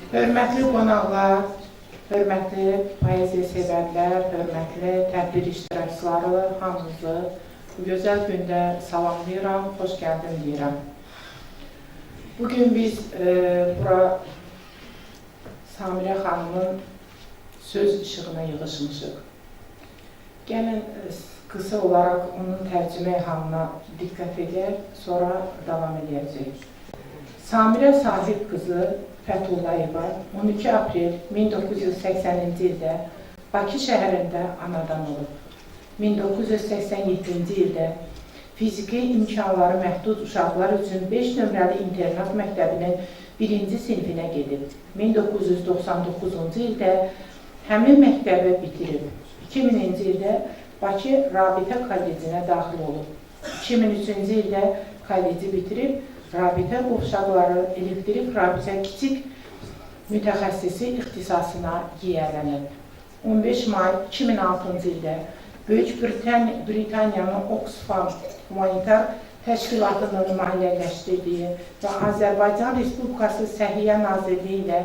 Hörmətli qonaqlar, hörmətli poeziya sevərlər, hörmətli tədbir iştirakçıları, hamınızı bu gözəl gündə salamlayıram, xoş gəldin deyirəm. Bugün biz bura Samirə xanımın söz işığına yığışmışıq. Gəlin qısa olaraq onun tərcümə halına diqqət edək, sonra davam edəcəyik. Samirə Sahib qızı Fətullayeva 12 aprel 1980-ci ildə Bakı şəhərində anadan olub. 1987-ci ildə fiziki imkanları məhdud uşaqlar üçün 5 nömrəli internat məktəbinin 1-ci sinifinə gedib. 1999-cu ildə həmin məktəbi bitirib. 2000-ci ildə Bakı Rabitə kollecinə daxil olub. 2003-cü ildə kolleci bitirib, Rabitə qovşaqları elektrik rabitə kiçik mütəxəssisi ixtisasına yiyələnib. 15 may 2006-cı ildə Böyük Britaniyanın Oxfam Humanitar Təşkilatının maliyyələşdirdiyi və Azərbaycan Respublikası Səhiyyə Nazirliyi ilə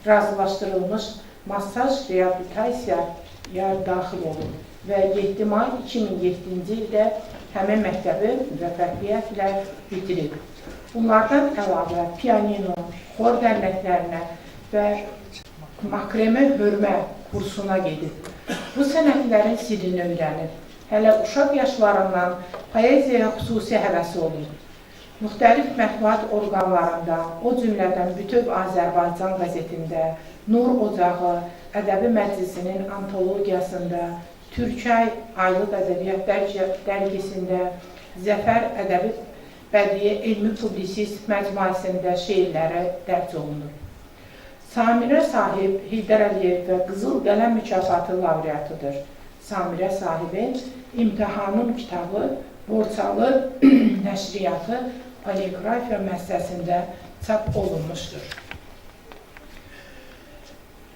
razılaşdırılmış massaj reabilitasiyaya daxil olub və 7 may 2007-ci ildə həmin məktəbi müvəffəqiyyətlə bitirib. Bunlardan əlavə pianino, xor dərnəklərinə və makremə hörmə kursuna gedib. Bu sənətlərin sirrini öyrənib. Hələ uşaq yaşlarından poeziyaya xüsusi həvəsi olur. Müxtəlif mətbuat orqanlarında, o cümlədən Bütöv Azərbaycan qəzetində, Nur Ocağı, Ədəbi Məclisinin antologiyasında, Türkay Aylıq Ədəbiyyat dərgisində, Zəfər Ədəbi Bədii Elmi Publisist məcmuəsində şeirləri dərc olunur. Samirə Sahib Heydər Əliyev və Qızıl Qələm mükafatı laureatıdır. Samirə Sahibin İmtahanım kitabı Borçalı nəşriyyatı poliqrafiya müəssisəsində çap olunmuşdur.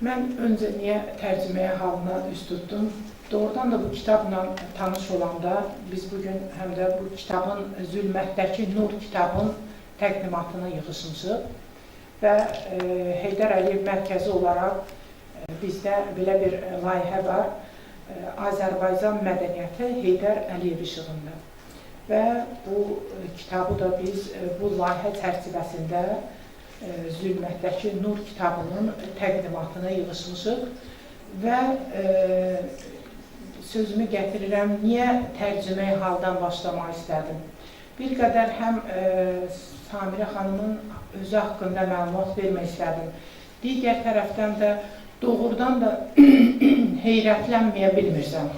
Mən öncə niyə tərcüməyə halına üst tutdum? Doğrudan da bu kitabla tanış olanda biz bugün həm də bu kitabın Zülmətdəki Nur kitabın təqdimatına yığışmışıq və Heydər Əliyev mərkəzi olaraq bizdə belə bir layihə var, Azərbaycan mədəniyyəti Heydər Əliyev işığında və bu kitabı da biz bu layihə çərçivəsində Zülmətdəki Nur kitabının təqdimatına yığışmışıq və sözümü gətirirəm, niyə tərcümə haldan başlamaq istədim? Bir qədər həm Samirə xanımın özü haqqında məlumat vermək istədim. Digər tərəfdən də doğrudan da heyrətlənməyə bilmirsən.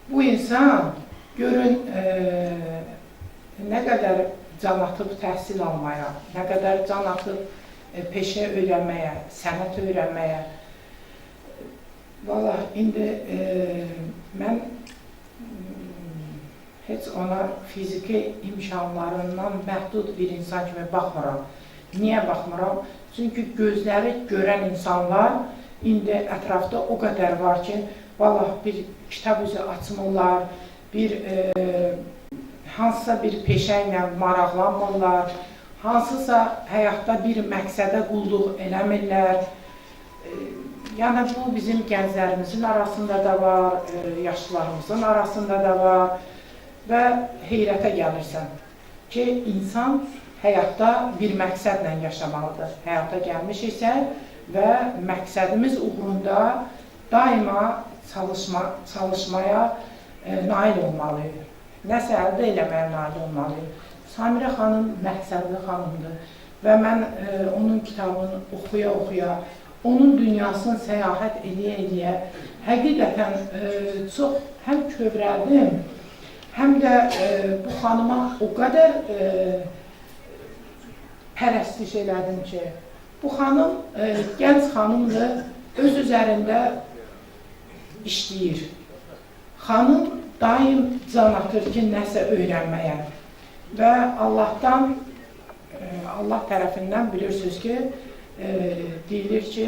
Bu insan görün nə qədər can atıb təhsil almaya, nə qədər can atıb peşə öyrənməyə, sənət öyrənməyə. Valla, indi mən heç ona fiziki imkanlarından məhdud bir insan kimi baxmıram. Niyə baxmıram? Çünki gözləri görən insanlar indi ətrafda o qədər var ki, valla bir kitab üzü açmırlar, hansısa bir peşə ilə maraqlanmırlar, hansısa həyatda bir məqsədə qulluq eləmirlər. Yəni, bu bizim gənclərimizin arasında da var, yaşlılarımızın arasında da var və heyrətə gəlirsən ki, insan həyatda bir məqsədlə yaşamalıdır. Həyata gəlmişiksə və məqsədimiz uğrunda daima çalışmaya nail olmalıyıq. Nəsə əldə eləməyə nail olmalıyıq. Samirə xanım məqsədli xanımdır və mən onun kitabını oxuya-oxuya, onun dünyasını səyahət edə-edə həqiqətən çox həm kövrəldim, həm də bu xanıma o qədər pərəstiş elədim ki, bu xanım gənc xanımdır, öz üzərində işləyir. Xanım daim can atır ki, nəsə öyrənməyə və Allahdan, Allah tərəfindən bilirsiniz ki, deyilir ki,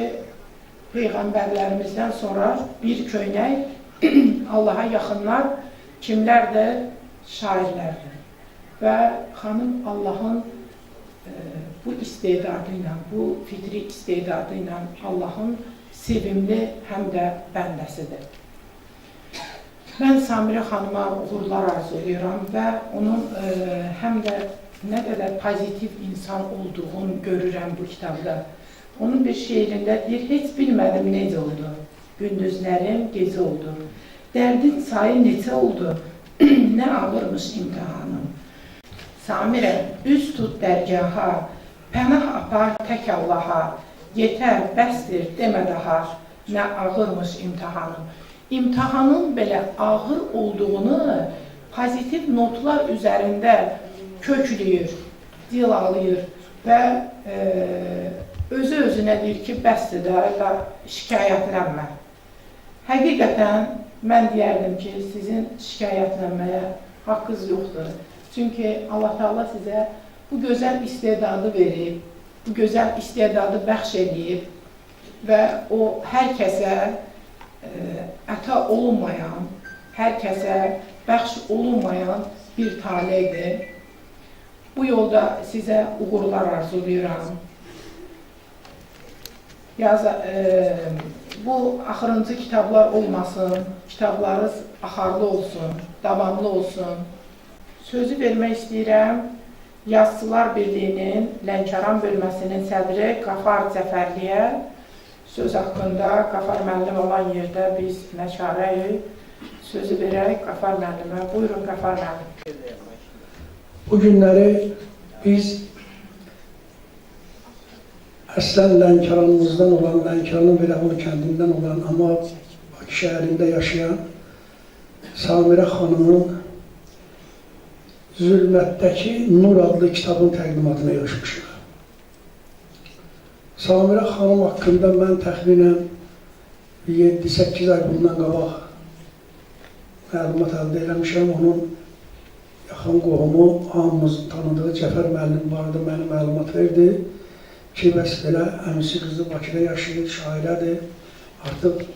Peyğəmbərlərimizdən sonra bir köynək Allaha yaxınlar kimlərdir? Şairlərdir. Və xanım Allahın bu istedadıyla, bu fitri istedadıyla Allahın sevimli həm də bəndəsidir. Mən Samirə xanıma uğurlar arzulayıram və onun həm də nə qədər pozitiv insan olduğunu görürəm bu kitabda. Onun bir şeirində deyir, heç bilmədim necə oldu, gündüzlərim gecə oldu, dərdin sayı neçə oldu, nə ağırmış imtihanım. Samirə, üz tut dərgaha, pənah apar tək Allaha, yetər, bəsdir, demə daha, nə ağırmış imtihanım. İmtihanın belə ağır olduğunu pozitiv notlar üzərində kökləyir, dilalıyır və özü-özünə deyir ki, bəsdir də, şikayətlənmə. Həqiqətən, mən deyərdim ki, sizin şikayətlənməyə haqqınız yoxdur. Çünki Allah Teala sizə bu gözəl istedadı verib, bu gözəl istedadı bəxş edib və o hər kəsə əta olunmayan, hər kəsə bəxş olunmayan bir taleydir. Bu yolda sizə uğurlar arzulayıram. Bu axırıncı kitablar olmasın, kitablarınız axarlı olsun, davamlı olsun. Sözü vermək istəyirəm, Yazıçılar Birliyinin Lənkəran bölməsinin sədri Qafar Cəfərliyə. Söz haqqında Qafar müəllim olan yerdə biz nəşarəyik. Sözü verək Qafar müəllimə. Buyurun Qafar müəllim. Bu günləri biz əslən Lənkəranımızdan olan, Lənkəranın Beləqulu kəndindən olan, amma Bakı şəhərində yaşayan Samirə xanımın Zülmətdəki Nur adlı kitabın təqdimatına yığışmışıq. Samirə xanım haqqında mən təxminən 7-8 ay bundan qabaq məlumat əldə eləmişəm. Onun yaxın qohumu, hamımız tanıdığı Cəfər müəllim vardı, mənə məlumat verdi ki, bəs belə əmisi qızı Bakıda yaşayır, şairədir. Artıq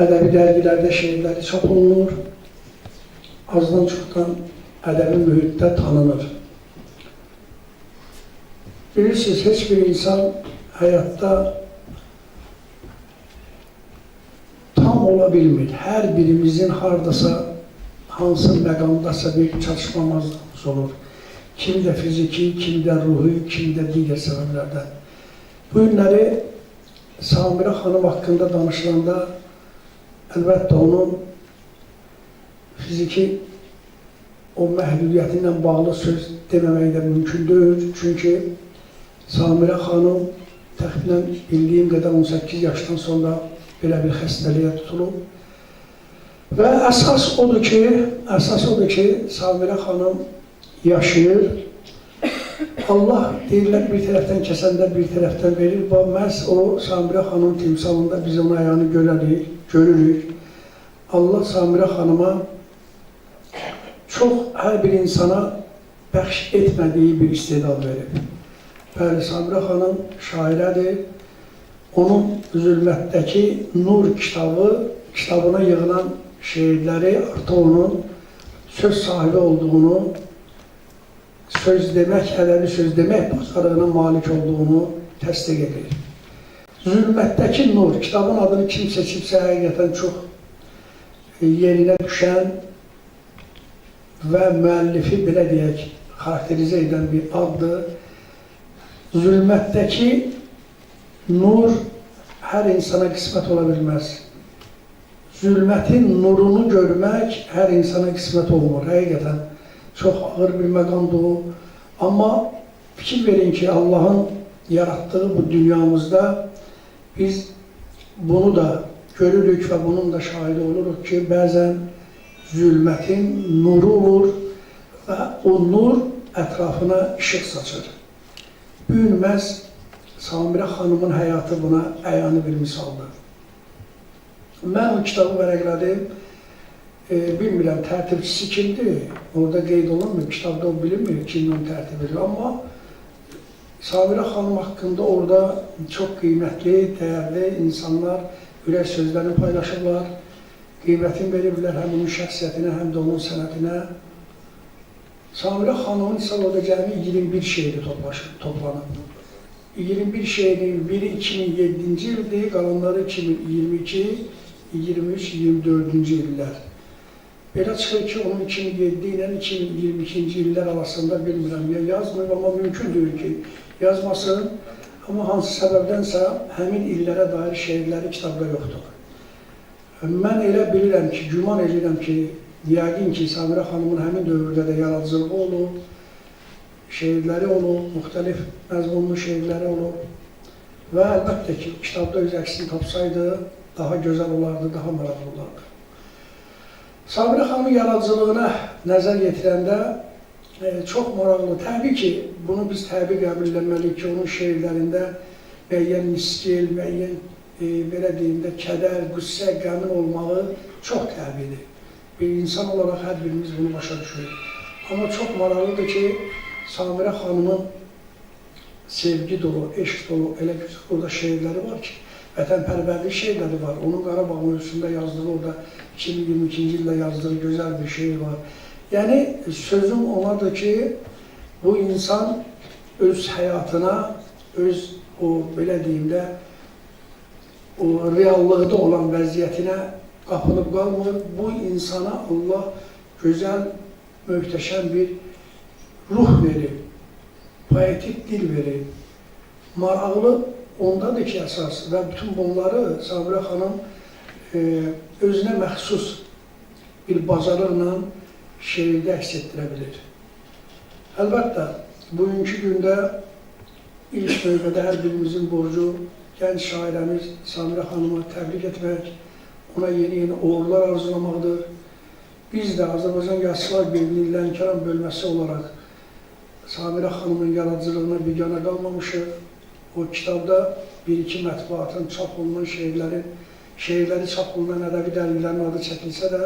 ədəbi dərgilərdə şeirləri çap olunur, azdan çoxdan ədəbi mühitdə tanınır. Bilirsiniz, heç bir insan həyatda tam ola bilmir. Hər birimizin haradasa, hansı məqamdasa bir çatışmamazlığımız olur. Kim də fiziki, kim də ruhi, kim də digər səbəblərdən. Bu günləri Samirə xanım haqqında danışılanda əlbəttə onun fiziki o məhdudiyyəti ilə bağlı söz deməmək də mümkün deyil. Çünki Samirə xanım təxminən bildiyim qədər 18 yaşdan sonra belə bir xəstəliyə tutulub. Və əsas odur ki, Samirə xanım yaşayır. Allah deyirlər bir tərəfdən kəsəndə bir tərəfdən verir. Məhz o Samirə xanım timsalında biz onun ayağını görürük. Allah Samirə xanıma çox hər bir insana bəxş etmədiyi bir istedad verib. Bəli, Samirə xanım şairədir. Onun Zülmətdəki Nur kitabına yığılan şeirləri artıq onun söz sahibi olduğunu, söz demək, ədəbi söz demək bacarığına malik olduğunu təsdiq edir. Zülmətdəki Nur kitabın adını kim seçibsə həqiqətən çox yerinə düşən və müəllifi belə deyək, xarakterizə edən bir addır. Zülmətdəki nur hər insana qismət ola bilməz. Zülmətin nurunu görmək hər insana qismət olmur. Həqiqətən çox ağır bir məqamdır o. Amma fikir verin ki, Allahın yaratdığı bu dünyamızda biz bunu da görürük və bunun da şahidi oluruq ki, bəzən zülmətin nuru olur və o nur ətrafına işıq saçır. Bu gün məhz Samirə xanımın həyatı buna əyani bir misaldır. Mən o kitabı vərəqlədim, bilmirəm tərtibçisi kimdir, orada qeyd olunmur, kitabda o bilinmir, kimin onu tərtib edir. Amma Samirə xanım haqqında orada çox qiymətli, dəyərli insanlar ürək sözlərini paylaşırlar, qiymətini veriblər həm onun şəxsiyyətinə, həm də onun sənətinə. Samirə xanımın isə orada cəmi 21 şeiri toplanıb. 21 şeirin biri 2007-ci ildir, qalanları 2022, 23, 24-cü illər. Belə çıxır ki, onun 2007 ilə 2022-ci illər arasında bilmirəm, ya yazmır, amma mümkündür ki, yazmasın. Amma hansı səbəbdənsə həmin illərə dair şeirləri kitabda yoxdur. Mən elə bilirəm ki, güman edirəm ki, yəqin ki, Samirə xanımın həmin dövrdə də yaradıcılığı olub, şeirləri olub, müxtəlif məzmunlu şeirləri olub və əlbəttə ki, kitabda öz əksini tapsaydı, daha gözəl olardı, daha maraqlı olardı. Samirə xanımın yaradıcılığına nəzər yetirəndə çox maraqlı. Təbii ki, bunu biz təbii qəbul etməliyik ki, onun şeirlərində müəyyən miskil, müəyyən belə deyim də, kədər, qüssə, qəmin olmağı çox təbiidir. Bir insan olaraq hər birimiz bunu başa düşürük. Amma çox maraqlıdır ki, Samirə xanımın sevgi dolu, eşq dolu, elə güzel orada şeirləri var ki, vətənpərvərlik şeirləri var. Onun Qarabağ mövzusunda yazdığı, orada 2022-ci ildə yazdığı gözəl bir şeir var. Yəni, sözüm onadır ki, bu insan öz həyatına, öz o, belə deyim də, o reallıqda olan vəziyyətinə qapılıb qalmır. Bu insana Allah gözəl, möhtəşəm bir ruh verir, poetik dil verir. Maraqlı ondadır ki, əsas və bütün bunları Samirə xanım özünə məxsus bir bacarıqla şeirdə əks etdirə bilir. Əlbəttə, bugünkü gündə ilk növbədə hər birimizin borcu gənc şairəmiz Samirə xanımı təbrik etmək, ona yeni uğurlar arzulamaqdır. Biz də Azərbaycan Yazıçılar Birliyi Lənkəran bölməsi olaraq Samirə xanımın yaradıcılığına biganə qalmamışıq. O kitabda bir-iki mətbuatın çap olunan şeirləri çap olunan ədəbi dərgilərin adı çəkilsə də,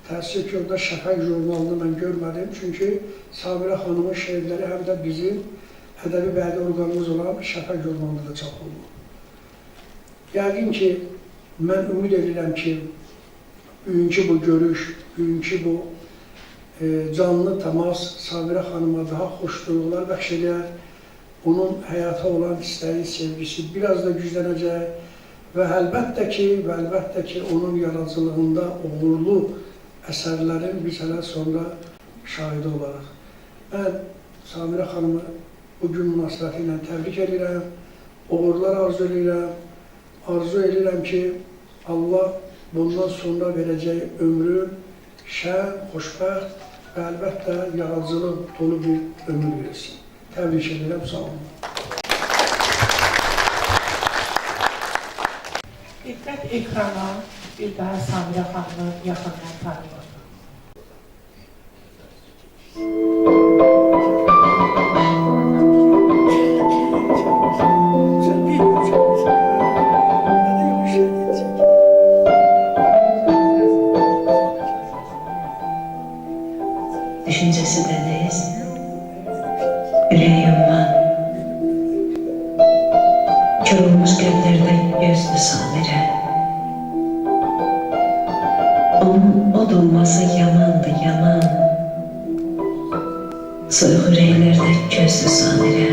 təəssüf ki, orada Şəfəq jurnalını mən görmədim. Çünki Samirə xanımın şeirləri həm də bizim ədəbi bədii orqanımız olan Şəfəq jurnalında da çap olunur. Yəqin ki, mən ümid edirəm ki, bugünkü bu görüş, bugünkü bu canlı təmas Samirə xanıma daha xoş duyğular bəxş edər. Onun həyata olan istəyi, sevgisi biraz da güclənəcək və əlbəttə ki, onun yaradıcılığında uğurlu əsərlərin biz hələ sonra şahidi olaraq. Mən Samirə xanımı bugün münasibəti ilə təbrik edirəm, uğurlar arzu edirəm. Arzu edirəm ki, Allah bundan sonra verəcək ömrü şən, xoşbəxt və əlbəttə yaradıcılıq dolu bir ömür versin. Təbrik edirəm, sağ olun. Diqqət ekrana, bir daha Samirə xanımı yaxından tanıyalım. Düşüncesi deniz, yüreği umman, kör olmuş qəlblərdə gözdü Samirə. Onun od olması yamandı, yaman, soyuq ürəklərdə gözdü Samirə.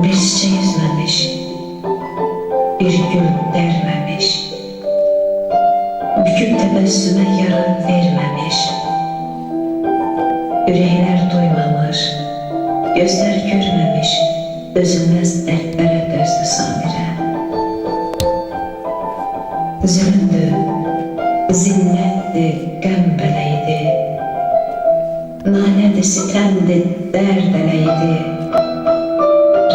Bir çiçək üzməmiş, bir gül dərməmiş, büküb təbəssümə yara verməmiş, ürəklər duymamış, gözlər görməmiş, dözülməz dərdlərə dözdü Samirə. Zülümdü, zinnətdi, qəm bələydi, nalədi, sitəmdi, dərd ələydi.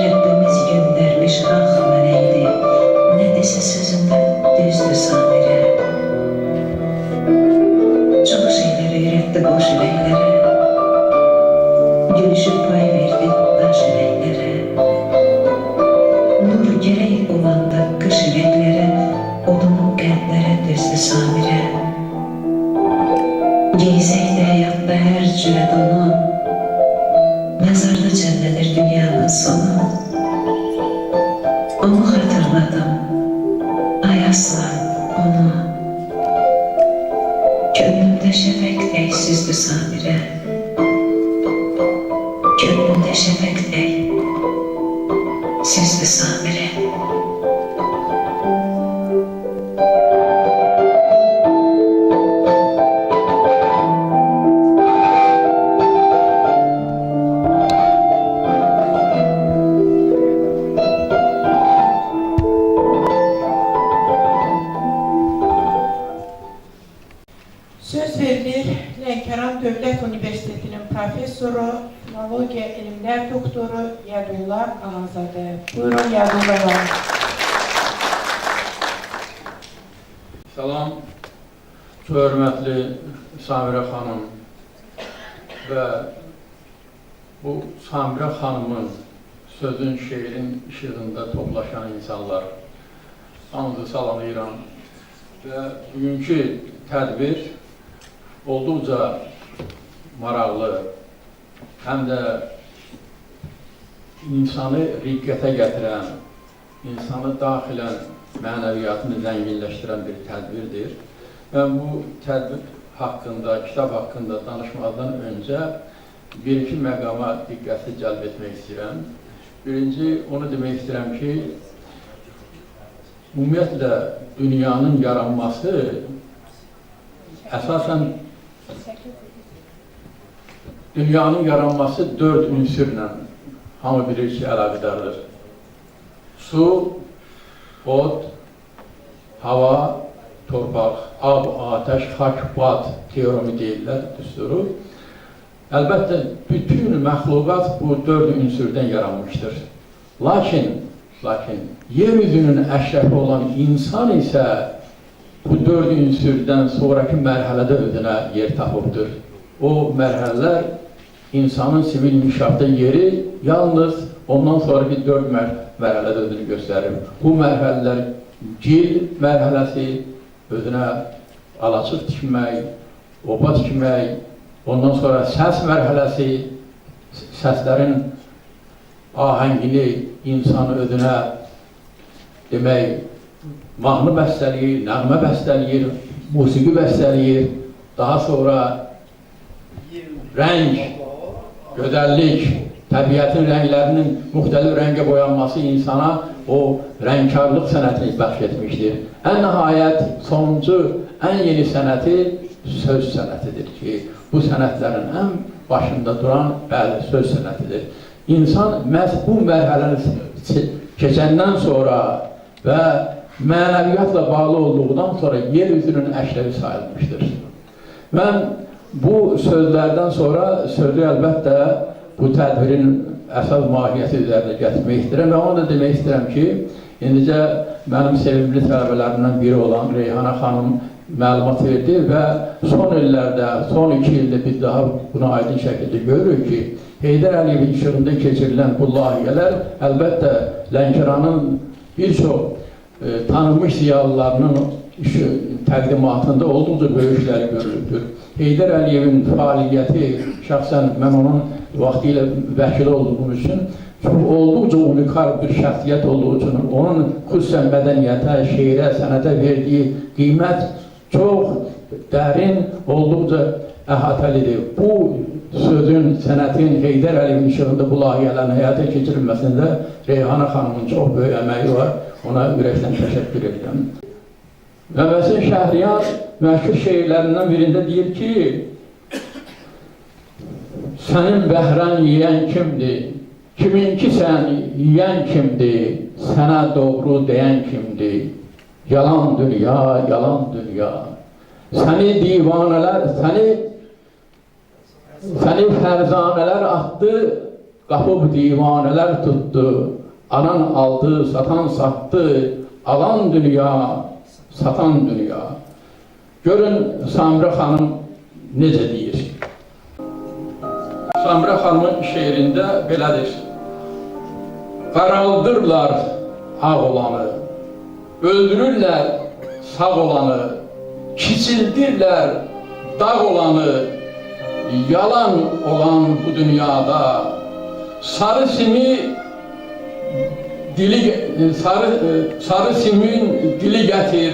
Rəbbimiz göndərmiş haq mələkdi, nə desə sözündə düzdü Samirə. Çox şeylər öyrətdi boş ürəklərə, gülüşü pay verdi daş ürəklərə. Nur gərək olanda qış ürəklərə, odunu qəlblərə düzdü Samirə. Geysəkdə həyatda hər cürə donu, məzarda cənnədir dünyanın sonu. Onu xatırladım, ayasla onu, könlümdə şəfəq əksizdi Samirə. Filologiya elmlər doktoru Yədullah Ağazadə. Buyurun Yədullah Ağazadə. Salam, çox hörmətli Samirə xanım və bu Samirə xanımın sözün, şeirin işığında toplaşan insanlar, hamınızı salamlayıram və bugünkü tədbir olduqca maraqlı, həm də insanı riqqətə gətirən, insanı daxilən mənəviyyatını zənginləşdirən bir tədbirdir. Mən bu tədbir haqqında, kitab haqqında danışmadan öncə bir-iki məqama diqqəti cəlb etmək istəyirəm. Birinci, onu demək istəyirəm ki, ümumiyyətlə dünyanın yaranması əsasən dünyanın yaranması 4 ünsürlə hamı bilir ki, əlaqədardır. Su, od, hava, torpaq, ab, atəş, xak, bad teoremi deyirlər, düsturu. Əlbəttə, bütün məxluqat bu 4 ünsürdən yaranmışdır. Lakin, yeryüzünün əşrəfi olan insan isə bu 4 ünsürdən sonraki mərhələdə özünə yer tapıbdır. O mərhələlər insanın sivil inkişafda yeri yalnız ondan sonraki 4 mərhələdə özünü göstərir. Bu mərhələlər gil mərhələsi, özünə alaçıq tikmək, oba tikmək, ondan sonra səs mərhələsi, səslərin ahəngini insan özünə demək, mahnı bəstələyir, nəğmə bəstələyir, musiqi bəstələyir, daha sonra rəng, gözəllik, təbiətin rənglərinin müxtəlif rəngə boyanması insana o rəngkarlıq sənətini bəxş etmişdir. Ən nəhayət, sonuncu, ən yeni sənəti söz sənətidir ki, bu sənətlərin ən başında duran söz sənətidir. İnsan məhz bu mərhələni keçəndən sonra və mənəviyyatla bağlı olduğundan sonra yeryüzünün əşrəfi sayılmışdır. Mən bu sözlərdən sonra sözü əlbəttə bu tədbirin əsas mahiyyəti üzərində gətirmək istəyirəm və onu da demək istəyirəm ki, indicə mənim sevimli tələbələrimdən biri olan Reyhana xanım məlumat verdi və son illərdə, son 2 ildə biz daha buna aydın şəkildə görürük ki, Heydər Əliyevin işığında keçirilən bu layihələr əlbəttə Lənkəranın bir çox tanınmış ziyalılarının təqdimatında olduqca böyükləri görülübdür. Heydər Əliyevin fəaliyyəti, şəxsən mən onun vaxtilə vəkili olduğum üçün olduqca unikal bir şəxsiyyət olduğu üçün onun xüsusən mədəniyyətə, şeirə, sənətə verdiyi qiymət çox dərin, olduqca əhatəlidir. Bu sözün, sənətin Heydər Əliyevin işığında bu layihələrin həyata keçirilməsində Reyhana xanımın çox böyük əməyi var. Ona ürəkdən təşəkkür edirəm. Məməsin Şəhriyar məşhur şeirlərindən birində deyir ki, sənin bəhrən yiyən kimdir? Kiminki sən yiyən kimdir? Sənə doğru deyən kimdir? Yalan dünya, yalan dünya. Səni divanələr, səni fərzanələr atdı, qapıb divanələr tutdu. Anan aldı, satan satdı, alan dünya, satan dünya. Görün Samirə xanım necə deyir. Samirə xanımın şeirində belədir. Qaraldırlar ağ olanı, öldürürlər sağ olanı, kiçildirlər dağ olanı, yalan olan bu dünyada sarı simi sarı simin dili gətir,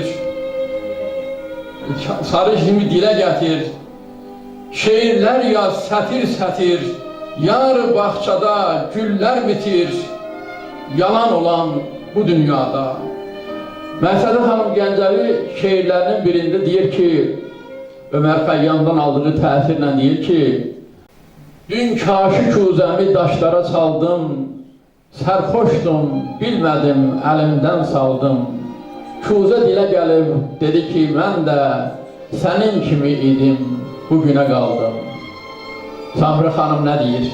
sarı simi dilə gətir, şeirlər yaz sətir-sətir, yar bağçada güllər bitir, yalan olan bu dünyada. Məsədə xanım Gəncəvi şeirlərinin birində deyir ki, Ömər Xəyyamdan aldığı təsirlə deyir ki, dün kaşı kuzəmi daşlara çaldım, sərxoşdum, bilmədim, əlimdən saldım. Kuzə dilə gəlib, dedi ki, mən də sənin kimi idim, bugünə qaldım. Samirə xanım nə deyir?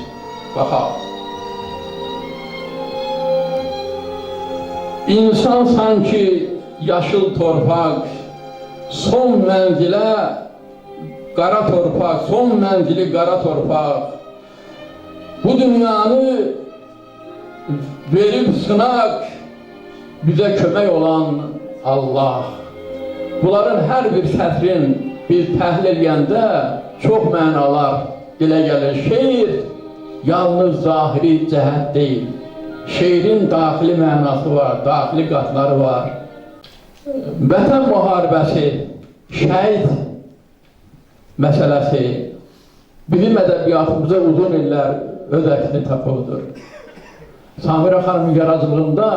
Baxaq. İnsan sanki yaşıl torpaq, son mənzilə qara torpaq, son mənzili qara torpaq. Bu dünyanı verib sınaq, bizə kömək olan Allah. Bunların hər bir sətrin biz təhlil edəndə çox mənalar dilə gəlir. Şeir yalnız zahiri cəhət deyil. Şeirin daxili mənası var, daxili qatları var. Vətən müharibəsi, şəhid məsələsi bizim ədəbiyyatımıza uzun illər öz əksini tapıldır. Samirə xanımın yaradıcılığında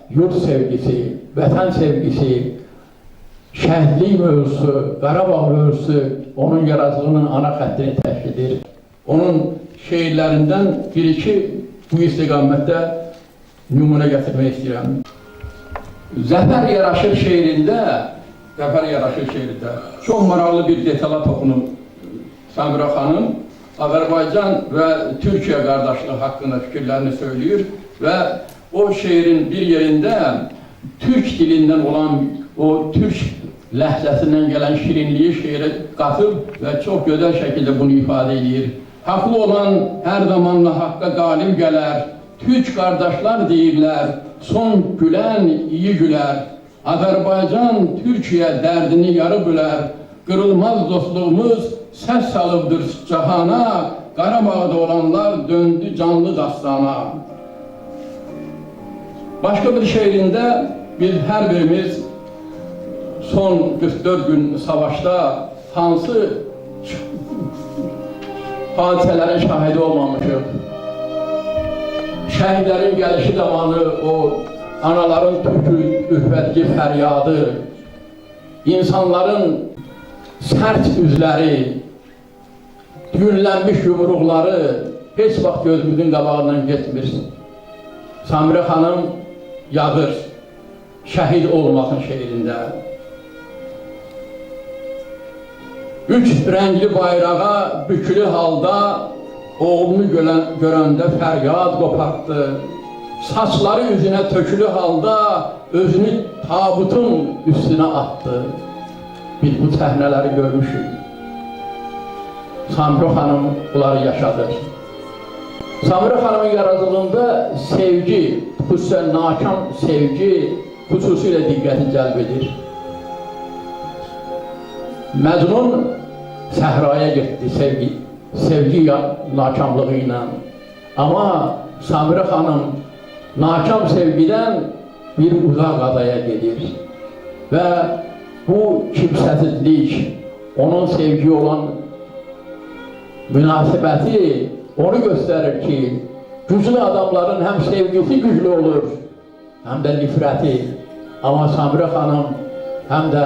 yurt sevgisi, vətən sevgisi, şəhidlik mövzusu, Qarabağ mövzusu onun yaradıcılığının ana xəttini təşkil edir. Onun şeirlərindən bir-iki bu istiqamətdə nümunə gətirmək istəyirəm. Zəfər Yaraşır şeirində çox maraqlı bir detala toxunub Samirə xanım Azərbaycan və Türkiyə qardaşlığı haqqında fikirlərini söyləyir və o şeirin bir yerində Türk dilindən olan o Türk ləhcəsindən gələn şirinliyi şeirə qatıb və çox gözəl şəkildə bunu ifadə edir. Haqlı olan hər zaman haqqa qalib gələr, Türk qardaşlar deyirlər, son gülən iyi gülər. Azərbaycan Türkiyə dərdini yarı bülər, qırılmaz dostluğumuz səs salıbdır cahana, Qarabağda olanlar döndü canlı dastana. Başqa bir şeirində biz hər birimiz son 44 gün savaşda hansı hadisələrin şahidi olmamışıq. Şəhidlərin gəlişi zamanı o anaların ürpədici fəryadı, insanların sərt üzləri, düyünlənmiş yumruqları heç vaxt gözümüzün qabağından getmir. Samirə xanım yazır şəhid olmasın şeirində. Üç rəngli bayrağa bükülü halda oğlunu görəndə fəryad qopartdı. Saçları üzünə tökülü halda özünü tabutun üstünə attı. Biz bu səhnələri görmüşük. Samirə xanım bunları yaşadır. Samirə xanımın yaradıcılığında sevgi, xüsusən nakam sevgi xüsusilə diqqəti cəlb edir. Məcnun səhraya getdi sevgi nakamlığı ilə. Amma Samirə xanım nakam sevgidən bir uzaq adaya gedir. Və bu kimsəsizlik, onun sevgi olan münasibəti onu göstərir ki, güclü adamların həm sevgisi güclü olur, həm də nifrəti. Amma Samirə xanım həm də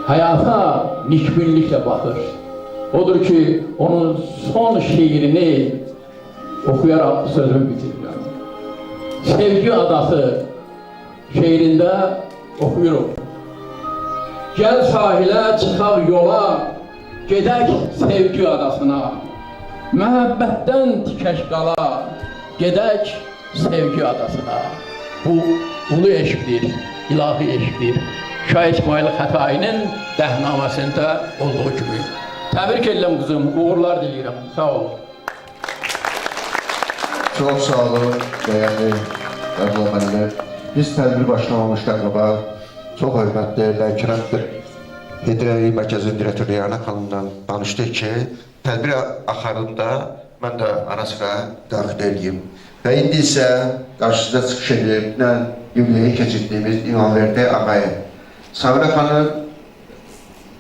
həyata nikbinliklə baxır. Odur ki, onun son şeirini oxuyaraq sözümü bitirirəm. Sevgi adası şeirində oxuyuruq. Gəl sahilə, çıxaq yola, gedək sevgi adasına. Məhəbbətdən tikək qala, gedək sevgi adasına. Bu ulu eşqdir, ilahi eşqdir. Şah İsmail Xətainin dəhnaməsində olduğu kimi. Təbrik edirəm qızım, uğurlar diləyirəm. Sağ olun. Çox sağ olun, dəyərli Əbdullah müəllim. Biz tədbir başlamamışdan qabaq çox hörmətli Lənkəran İdari Mərkəzinin direktoru Rəna xanımdan danışdıq ki, tədbir axarında mən də ara sıra daxil edeyim. Və indi isə qarşınızda çıxış edib yubileyi keçirdiyimiz İmamverdi ağayı. Samirə xanım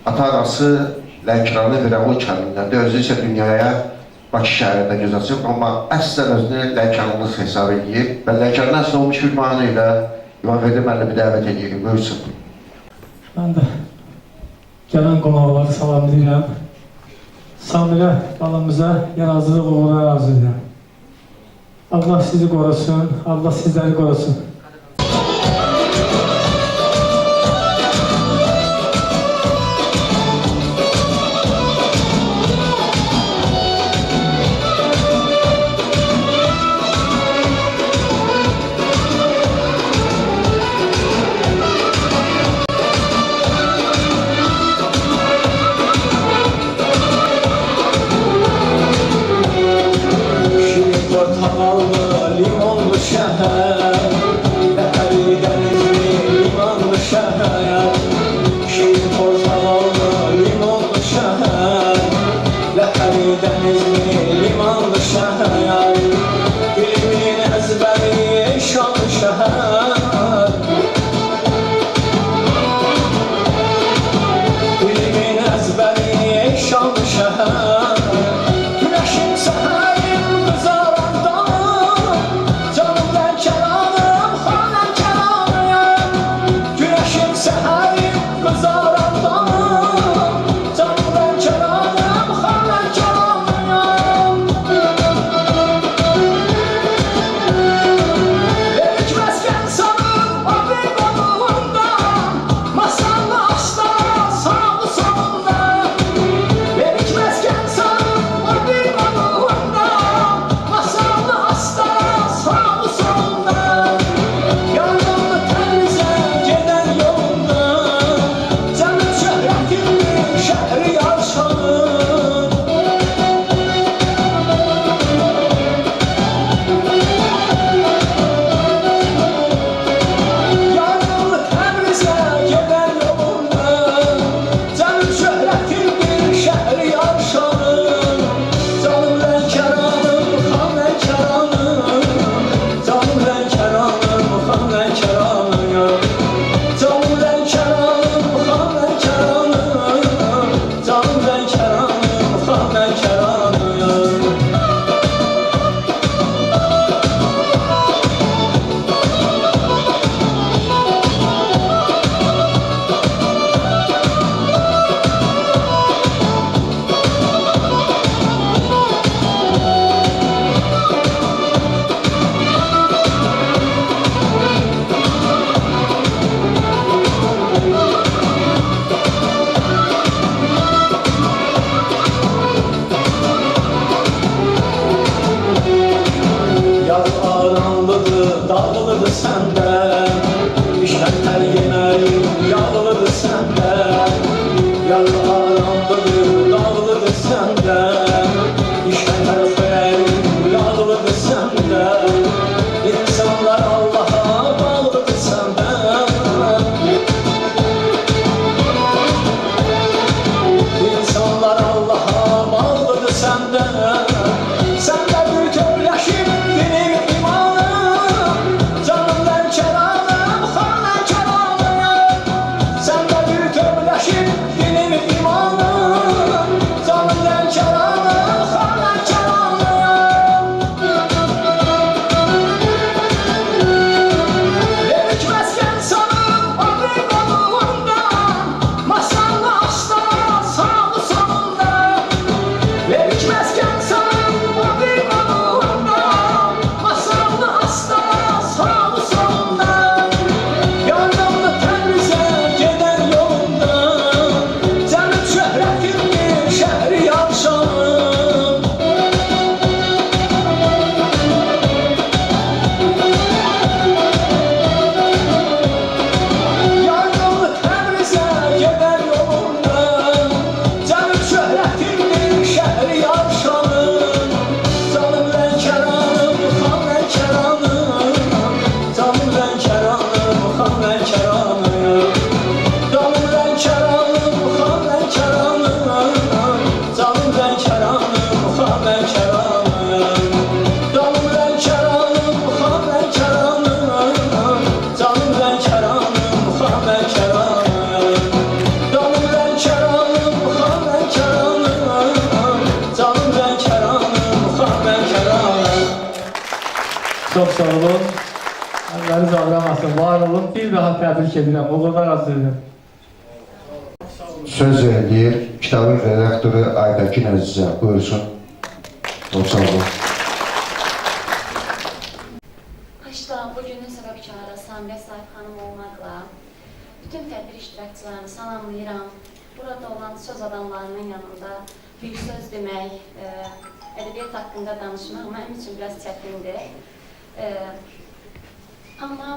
ata-anası Lənkəranlı Virəvul kəndindədir, özü isə dünyaya Bakı şəhərində göz açıb, amma əslən özünü Lənkəranlı hesab edib və Lənkəranlı əsl olmuş bir mahnı ilə İmamverdi müəllimi dəvət edirik, buyursun. Mən də gələn qonaqları salamlayıram. Samirə balamıza yaradıcılıq uğurlar arzu edirəm. Allah sizi qorusun, Allah sizləri qorusun. portakallı limonlu şehir, Ləhəri dənizli limonlu şehir. Şirin portakallı limonlu şehir, Ləhəri dənizli limonlu şehir. Dilimin əzbəri şanlı şehir, dilimin əzbəri şanlı şehir. Güneşin seherim kızaranda, canım ben keranım, hanem keranıyım. Güneşin seherim kızaranda, canım ben keranım, hanem keranıyım. Delik mesken sanırım abim oğlunda, masallı aslan sağlı solunda. Delik mesken sanırım abim oğlunda, masallı aslan sağlı solunda. Yardımlı Təbrizə gedən yolunda, canım şöhrətimdir şəhri yarşanır. Yardımlı Təbrizə gedən yolunda, canım şöhrətimdir şəhri yarşanır. Canım Lənkəranım, xan Lənkəranım, canım Lənkəranım, xan Lənkəranım. Canım Lənkəranım, xan Lənkəranım, canım Lənkəranım, xan Lənkəranım. Yaz aranlıdır, dağlıdır səndə, İşlər yeməyim, yağlıdır səndə. Yaz aranlıdır, dağlıdır səndə, İşlər xeyrim, yağlıdır səndə. İnsanlar Allaha bağlıdır səndə, İnsanlar Allaha bağlıdır səndə. Səndə bütövləşib dinim imanım, canım Lənkəranım, xan Lənkəranıyım. Səndə bütövləşib dinim imanım, canım Lənkəranım, xan Lənkəranıyım. Delik məskən sanırım abim oğlunda, masallı aslan sağlı solunda. Delik məskən sanırım abim oğlunda, masallı aslan sağlı solunda. Yardımlı Təbrizə gedən yolunda, canım şöhrətimdir şəhri yarşanır. Yardımlı Təbrizə gedən yolunda, canım şöhrətimdir şəhri yarşanır. Canım Lənkəranım, xan Lənkəranım, canım Lənkəranım, xan Lənkəranım. Canım Lənkəranım, xan Lənkəranım, canım Lənkəranım, xan Lənkəranım. Canım Lənkəranım, xan Lənkəranım, canım Lənkəranım, xan Lənkəranım. Canım Lənkəranım, xan Lənkəranım, canım Lənkəranım, xan Lənkəranım. Çox sağ olun. Əlləriniz ağlamasın, var olun. Bir daha təbrik edirəm, o qədər az edirəm. Söz verilir kitabın redaktoru Aybəkin Əzizə. Buyursun. Çok sağ olun. Başda bugünün səbəbkarı Samirə Sahib xanım olmaqla bütün tədbir iştirakçılarını salamlayıram. Burada olan söz adamlarının yanında bir söz demək, ədəbiyyat haqqında danışmaq mənim üçün biraz çətindir. Amma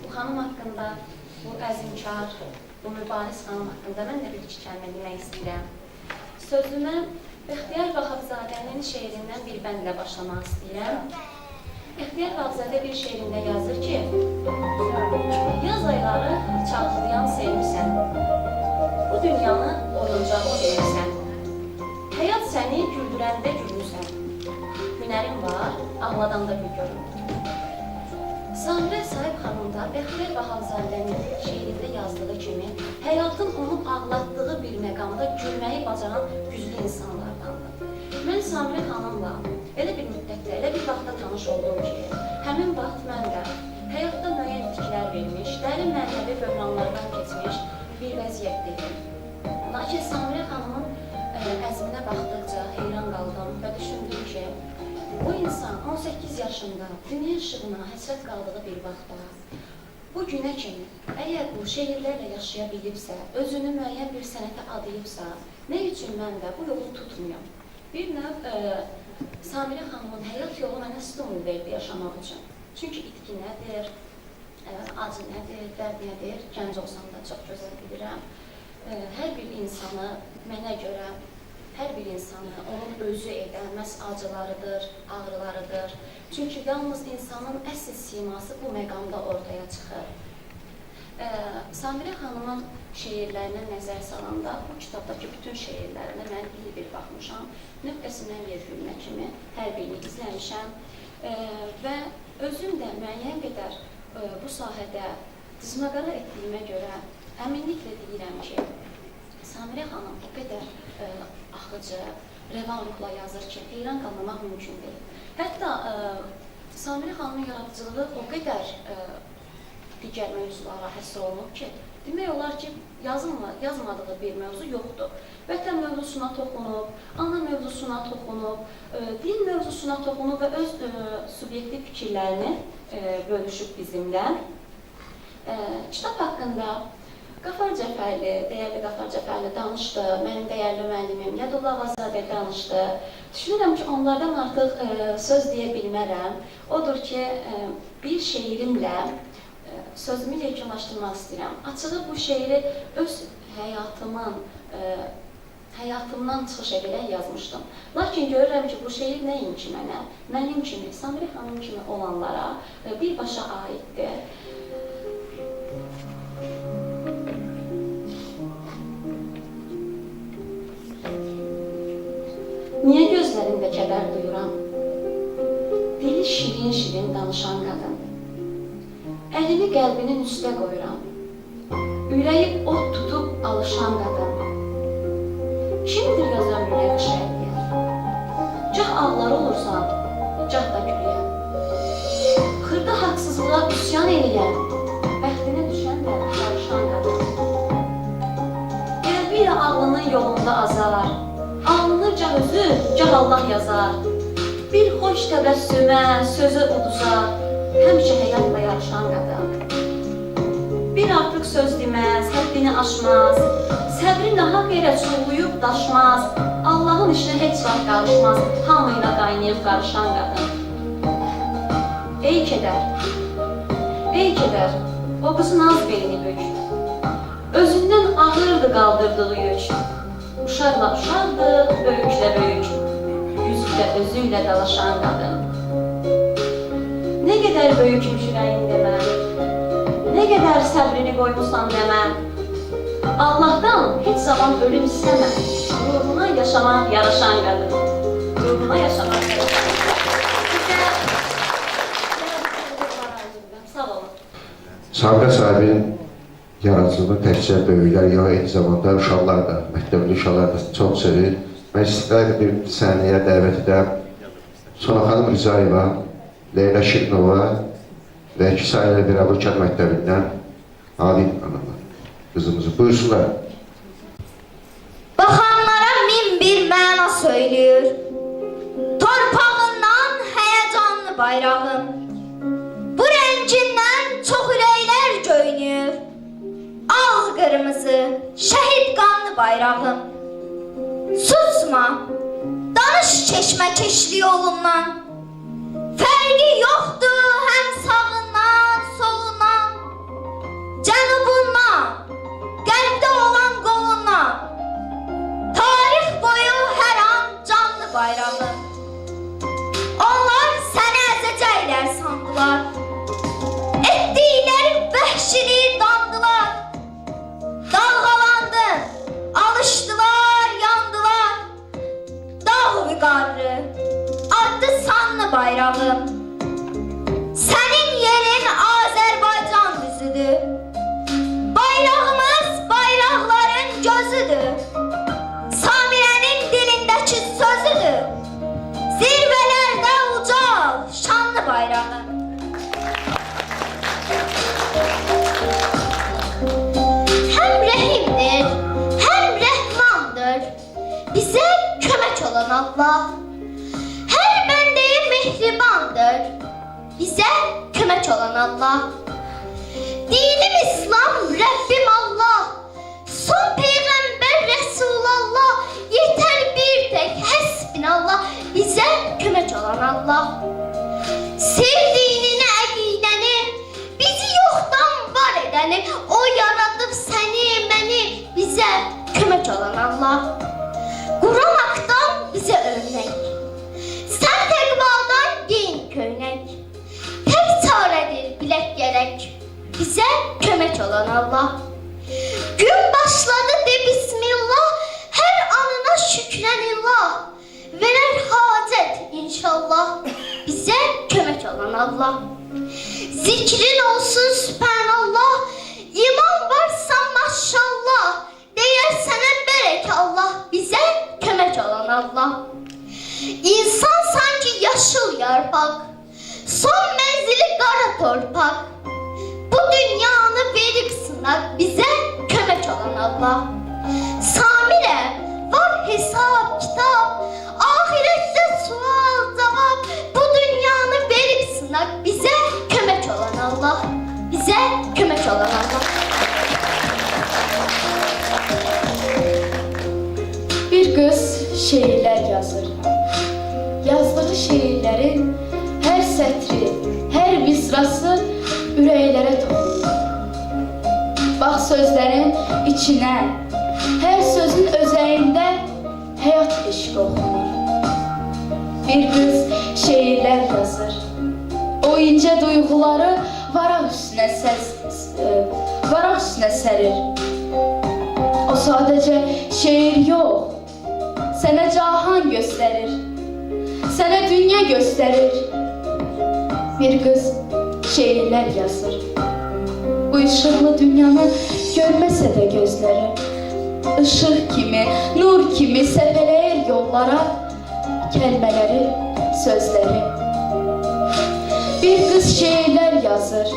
bu xanım haqqında, bu əzimkar, bu mübariz xanım haqqında mən də bir-iki kəlmə demək istəyirəm. Sözümə Bəxtiyar Vahabzadənin şeirindən bir bəndlə başlamaq istəyirəm. İxtiyar Vaxzadə bir şeirində yazır ki, yaz ayları çağırlayan sevmisən, bu dünyanı oyuncağı verirsən, həyat səni güldürəndə gülürsən, hünərin var, ağladanda gül görün. Samirə Sahib xanım da Bəxtiyar Vahabzadənin şeirində yazdığı kimi, həyatın onu ağlatdığı bir məqamda gülməyi bacaran güclü insanlardandır. Mən Samirə xanımla elə bir müddətdə, elə bir vaxtda tanış oldum ki, həmin vaxt mən də həyatda müəyyən itkilər vermiş, dərin mənəvi böhranlardan keçmiş bir vəziyyətdeydim. Lakin Samirə xanımın əzminə baxdıqca heyran qaldım və düşündüm ki, bu insan 18 yaşında dünya işığına həsrət qaldığı bir vaxtda, bu günə kimi, əgər bu şeirlərlə yaşaya bilibsə, özünü müəyyən bir sənətə adayıbsa, nə üçün mən də bu yolu tutmuyam? Bir növ Samirə xanımın həyat yolu mənə stimul verdi yaşamaq üçün. Çünki itki nədir, acı nədir, dərd nədir, gənc olsam da çox gözəl bilirəm. Hər bir insanı mənə görə, hər bir insanı onun özü edən məhz acılarıdır, ağrılarıdır. Çünki yalnız insanın əsl siması bu məqamda ortaya çıxır. Samirə xanımın şeirlərinə nəzər salanda, bu kitabdakı bütün şeirlərinə mən bir baxmışam. Nöqtəsindən virgülünə kimi hər birini izləmişəm və özüm də müəyyən qədər bu sahədə dizməqara etdiyimə görə əminliklə deyirəm ki, Samirə xanım o qədər axıcı, rəvan ruhla yazır ki, heyran qalmamaq mümkün deyil. Hətta Samirə xanımın yaradıcılığı o qədər digər mövzulara həsr olunub ki, demək olar ki, yazmadığı bir mövzu yoxdur. Vətən mövzusuna toxunub, ana mövzusuna toxunub, din mövzusuna toxunub və öz subyektiv fikirlərini bölüşüb bizimlə. Kitab haqqında Qafar Cəfərli, dəyərli Qafar Cəfərli danışdı, mənim dəyərli müəllimim Yadullah Vazadə danışdı. Düşünürəm ki, onlardan artıq söz deyə bilmərəm. Odur ki, bir şeirimlə sözümü yekunlaşdırmaq istəyirəm. Açığı bu şeiri öz həyatımdan çıxış edərək yazmışdım. Lakin görürəm ki, bu şeir nəinki mənə, mənim kimi, Samirə xanım kimi olanlara birbaşa aiddir. Niyə gözlərində kədər duyuram? Dili şirin-şirin danışan qadın. Əlini qəlbinin üstə qoyuram. Ürəyi od tutub alışan qadın. Kimdir yazan ürək şəhədiyyət? Cah ağlar olursan, cah da güləyəm. Xırda haqsızlığa üsyan eləyən, bəxtinə düşən də qarışan qadın. Qəlbi ilə ağlının yolunda azar, alnını cah özü, cah Allah yazar. Bir xoş təbəssümə, sözə uduzar, həmişə həyatla yarışan qadın. Bir artıq söz deməz, həddini aşmaz, səbri nahaq yerə çulğuyub daşmaz, Allahın işinə heç vaxt qarışmaz, hamıyla qaynayıb qarışan qadın. Ey kədər, o qızın az belini bük, özündən ağırdı qaldırdığı yük. Uşaqla uşaqdı, böyüklə böyük, yüzüklə özüylə dalaşan qadın. Nə qədər böyükmüş ürəyin demə, nə qədər səbrini qoymusan demə, Allahdan heç zaman ölüm istəmə, ruhuna yaşamaq yaraşan qadın. Ruhuna yaşamaq yaraşan qadın. Sağ olun. Samirə Sahibin yaradıcılığını təkcə böyüklər, yox, eyni zamanda uşaqlar da, məktəbli uşaqlar da çox sevir. Mən istəyirəm bir səhnəyə dəvət edəm. Sona xanım Rizayeva, Leyla Şirinova və 2 sayılı bir Əbulkar məktəbindən Adil hanımlar, qızımızı. Buyursunlar. Baxanlara min bir məna söylüyor, torpağından həyəcanlı bayrağım, bu rəngindən çox ürəklər göynüyor, al qırmızı, şəhid qanlı bayrağım. Susma, danış keşməkeşli yolundan, fərqi yoxdur həm sağından, solundan, cənubundan, qəlbdə olan qolundan, tarix boyu hər an canlı bayrağım. Onlar səni əzəcəklər qardılar. Etdikləri vəhşiliyi dandılar. Dalğalandı, alışdılar, yandılar. Dağ vüqarlı, addı sanlı bayrağım. Sənin yerin Azərbaycan düzüdür. Bayrağımız bayraqların gözüdür. Samirənin dilindəki sözüdür. Zirvələrdə ucal, şanlı bayrağı. Həm rəhimdir, həm rəhmandır. Bizə kömək olan Allah. Hər bəndəyə mehribandır. Bizə kömək olan Allah. Dinim İslam, Rəbbim Allah. Son Peyğəmbər Rəsulallah. Yetər bir tək həsbinallah. Bizə kömək olan Allah. Sevdiyini, əqidəni, bizi yoxdan var edəni, o yaradıb səni, məni, bizə kömək olan Allah. Quran haqdan bizə örnək. Sən təqvadan giyin köynək. Tək çarədir bilək gərək. Bizə kömək olan Allah. Gün başladı de bismillah. Hər anına şükrənillah. Verər hacət inşallah. Bizə kömək olan Allah. Zikrin olsun sübhanallah. İman varsa maşallah. Deyər sənə bərək Allah. Bizə kömək olan Allah. İnsan sanki yaşıl yarpaq. Son menzili qara torpaq. Bu dünyanı verib sınaq. Bizə kömək olan Allah. Samirə var hesab kitab. Ahirette sual cevap. Bu dünyanı verip sınaq. Bize kömək olan Allah. Bize kömək olan Allah. Bir qız şeirlər yazır. Yazdığı şeirlərin hər sətri, hər misrası ürəklərə toxunur. Bax sözlərin içinə, hər sözün özəyində həyat eşqi oxunur. Bir qız şeirlər yazır. O incə duyğuları varaq üstünə sərir. O sadəcə şeir yox, sənə cahan göstərir. Sənə dünya göstərir. Bir qız şeirlər yazır. Bu işıqlı dünyanı görməsə də gözləri. Işıq kimi, nur kimi səpələyir yollara kəlmələri, sözləri. Bir qız şeirlər yazır.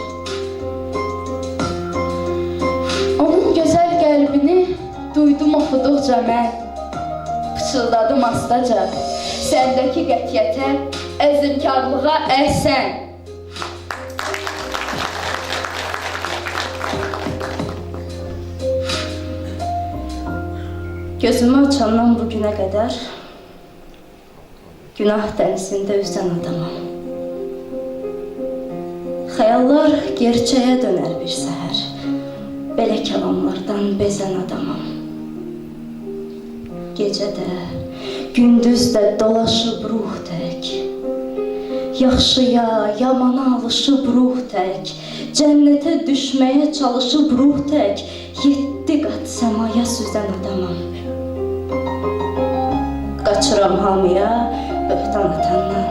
Onun gözəl qəlbini duydum oxuduqca mən. Pıçıldadım astaca, səndəki qətiyyətə, əzimkarlığa əhsən. Gözümü açandan bugünə qədər günah dənizində üzən adamam. Xəyallar gerçəyə dönər bir səhər. Belə kəlamlardan bezən adamam. Gecə də, gündüz də dolaşıb ruh tək. Yaxşıya, yamana alışıb ruh tək. Cənnətə düşməyə çalışıb ruh tək. 7 qat səmaya süzən adamam. Qaçıram hamıya, böhtan atandan.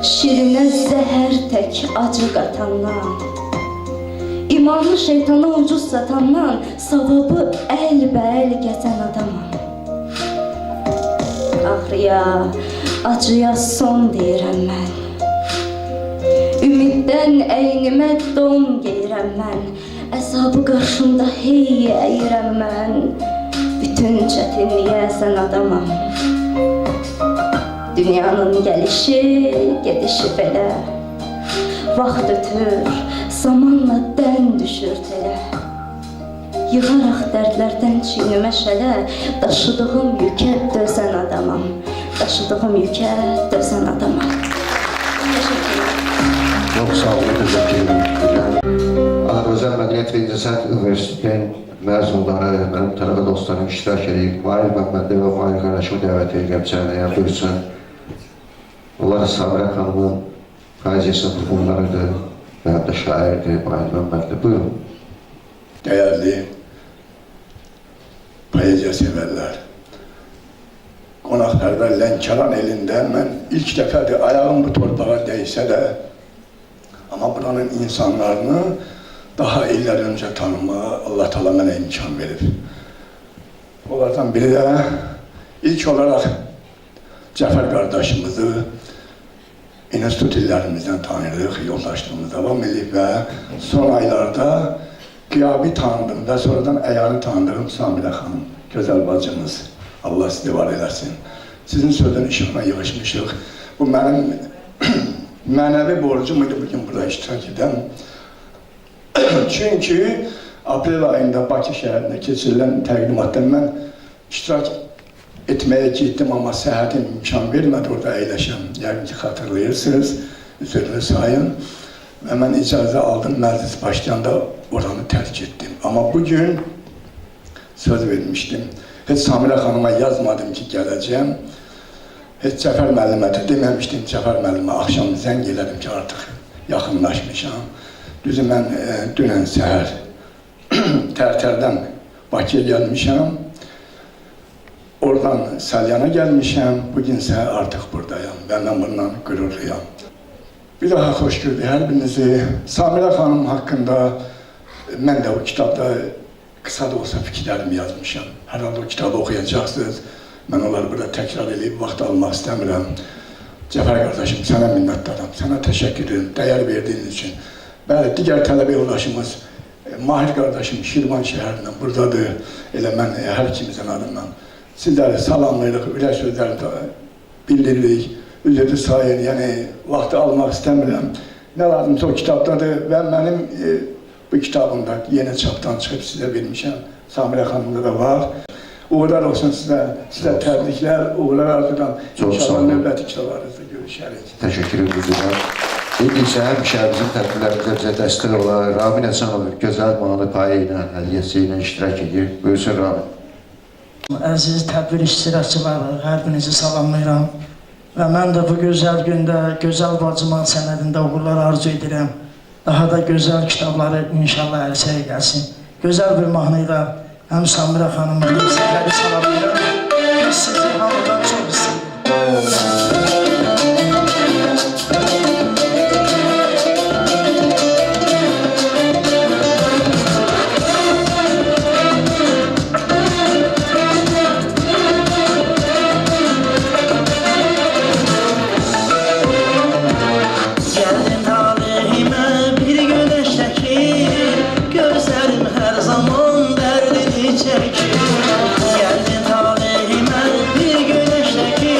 Şirinə zəhər tək acı qatandan. İmanlı şeytana ucuz satandan. Savabı əlbəəl gəzən adamam. Ağrıya, acıya son deyirəm mən. Ümiddən əynimə don geyirəm mən. Əzabı qarşımda hey əyirəm mən. Bütün çətinliyə əzən adamam. Dünyanın gəlişi, gedişi belə. Vaxt ötür, zamanla dən düşür telə. Yığaraq dərdlərdən çiynimə şələ. Daşıdığım yükə dözən adamam. Daşıdığım yükə dözən adamam. Çox sağ olun, təşəkkür edirəm. Azərbaycan Mədəniyyət və İncəsənət Universitetinin məzunları, mənim tələbə dostlarım iştirak edib, Mahir Məmmədi və Mahir Qaraşov dəvət edirəm səhnəyə, buyursun. Onlar Samirə xanımın poeziyasının bunlarıdır və həm də şairdir, Mahir Məmməddir. Buyurun. Değerli poeziya severler, qonaqpərvər Lənkəran elindən mən ilk dəfədir ayağım bu torpağa dəysə də, amma buranın insanlarını daha illər öncə tanımağa Allah Teala mənə imkan verir. Onlardan biri də ilk olaraq Cəfər qardaşımızı institut illərimizdən tanıyırıq, yoldaşlığımız davam edib və son aylarda qiyabi tanıdım və sonradan əyani tanıdığım Samirə xanım, gözəl bacımız. Allah sizi var eləsin. Sizin sözün işığına yığışmışıq. Bu mənim mənəvi borcum idi bugün burada iştirak edən. Çünki aprel ayında Bakı şəhərində keçirilən təqdimatdan mən iştirak etməyə getdim, amma səhhətim imkan vermədi orada əyləşəm. Yəqin ki, xatırlayırsınız, üzrünü sayın. Və mən icazə aldım, məclis başlayanda oranı tərk etdim. Amma bugün söz vermişdim. Heç Samirə xanıma yazmadım ki, gələcəm. Heç Cəfər müəllimə də deməmişdim, Cəfər müəllimə axşam zəng elədim ki, artıq yaxınlaşmışam. Düzü mən dünən səhər Tərtərdən Bakıya gəlmişəm. Oradan Salyana gəlmişəm, bugünsə artıq buradayam və mən bundan qürurluyam. Bir daha xoş gördük hər birinizi. Samirə xanım haqqında mən də o kitabda qısa da olsa fikirlərimi yazmışam. Hər halda o kitabı oxuyacaqsınız. Mən onları burada təkrar edib vaxt almaq istəmirəm. Cəfər qardaşım, sənə minnətdaram, sənə təşəkkür edirəm, dəyər verdiyiniz üçün. Bəli, digər tələbə yoldaşımız Mahir qardaşım Şirvan şəhərindən buradadır. Elə mən hər ikimizin adından sizləri salamlayırıq, ürək sözlərini bildiririk. Üzrü sayın, yəni vaxtı almaq istəmirəm. Nə lazımsa o kitabdadır və mənim bu kitabımda yeni çapdan çıxıb sizə vermişəm. Samirə xanımda da var. Uğurlar olsun sizə təbriklər, uğurlar arzudan. İnşallah növbəti kitablarınızda görüşərik. Təşəkkür edirəm. İndi isə həmşəhərimizin tədbirlərimizə bizə dəstək olan Ramin Həsənov gözəl mahnı payı ilə, hədiyyəsi ilə iştirak edir. Buyursun Ramin. Əziz tədbir iştirakçıları, hər birinizi salamlayıram. Və mən də bu gözəl gündə, gözəl bacıma sənədində uğurlar arzu edirəm. Daha da gözəl kitabları inşallah ərsəyə gəlsin. Gözəl bir mahnı ilə həm Samirə xanımı, həm sizləri salamlayıram. Biz sizi hamıdan çox istəyirəm. Gəldin talihimə bir güneşdəki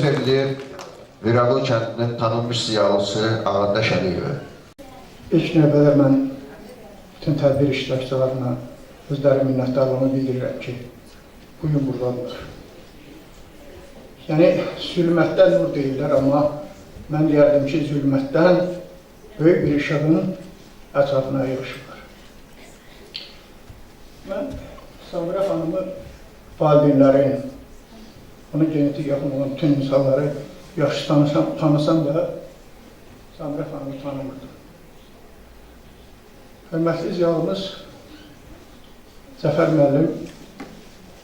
verilir Viranlı kəndinin tanınmış ziyalısı Ağardaş Əliyevə. İlk növbədə mən bütün tədbir iştirakçılarına özləri minnətdarlığımı bildirirəm ki, bugün buradadırlar. Yəni, zülmətdən nur deyirlər, amma mən deyərdim ki, zülmətdən böyük bir işığın ətrafına yığışırlar. Mən Samirə xanımı valideynlərin, onun genetik yaxın olan bütün insanları yaxşı tanısam da Samirə xanımı tanımırdım. Hörmətli ziyalımız Zəfər müəllim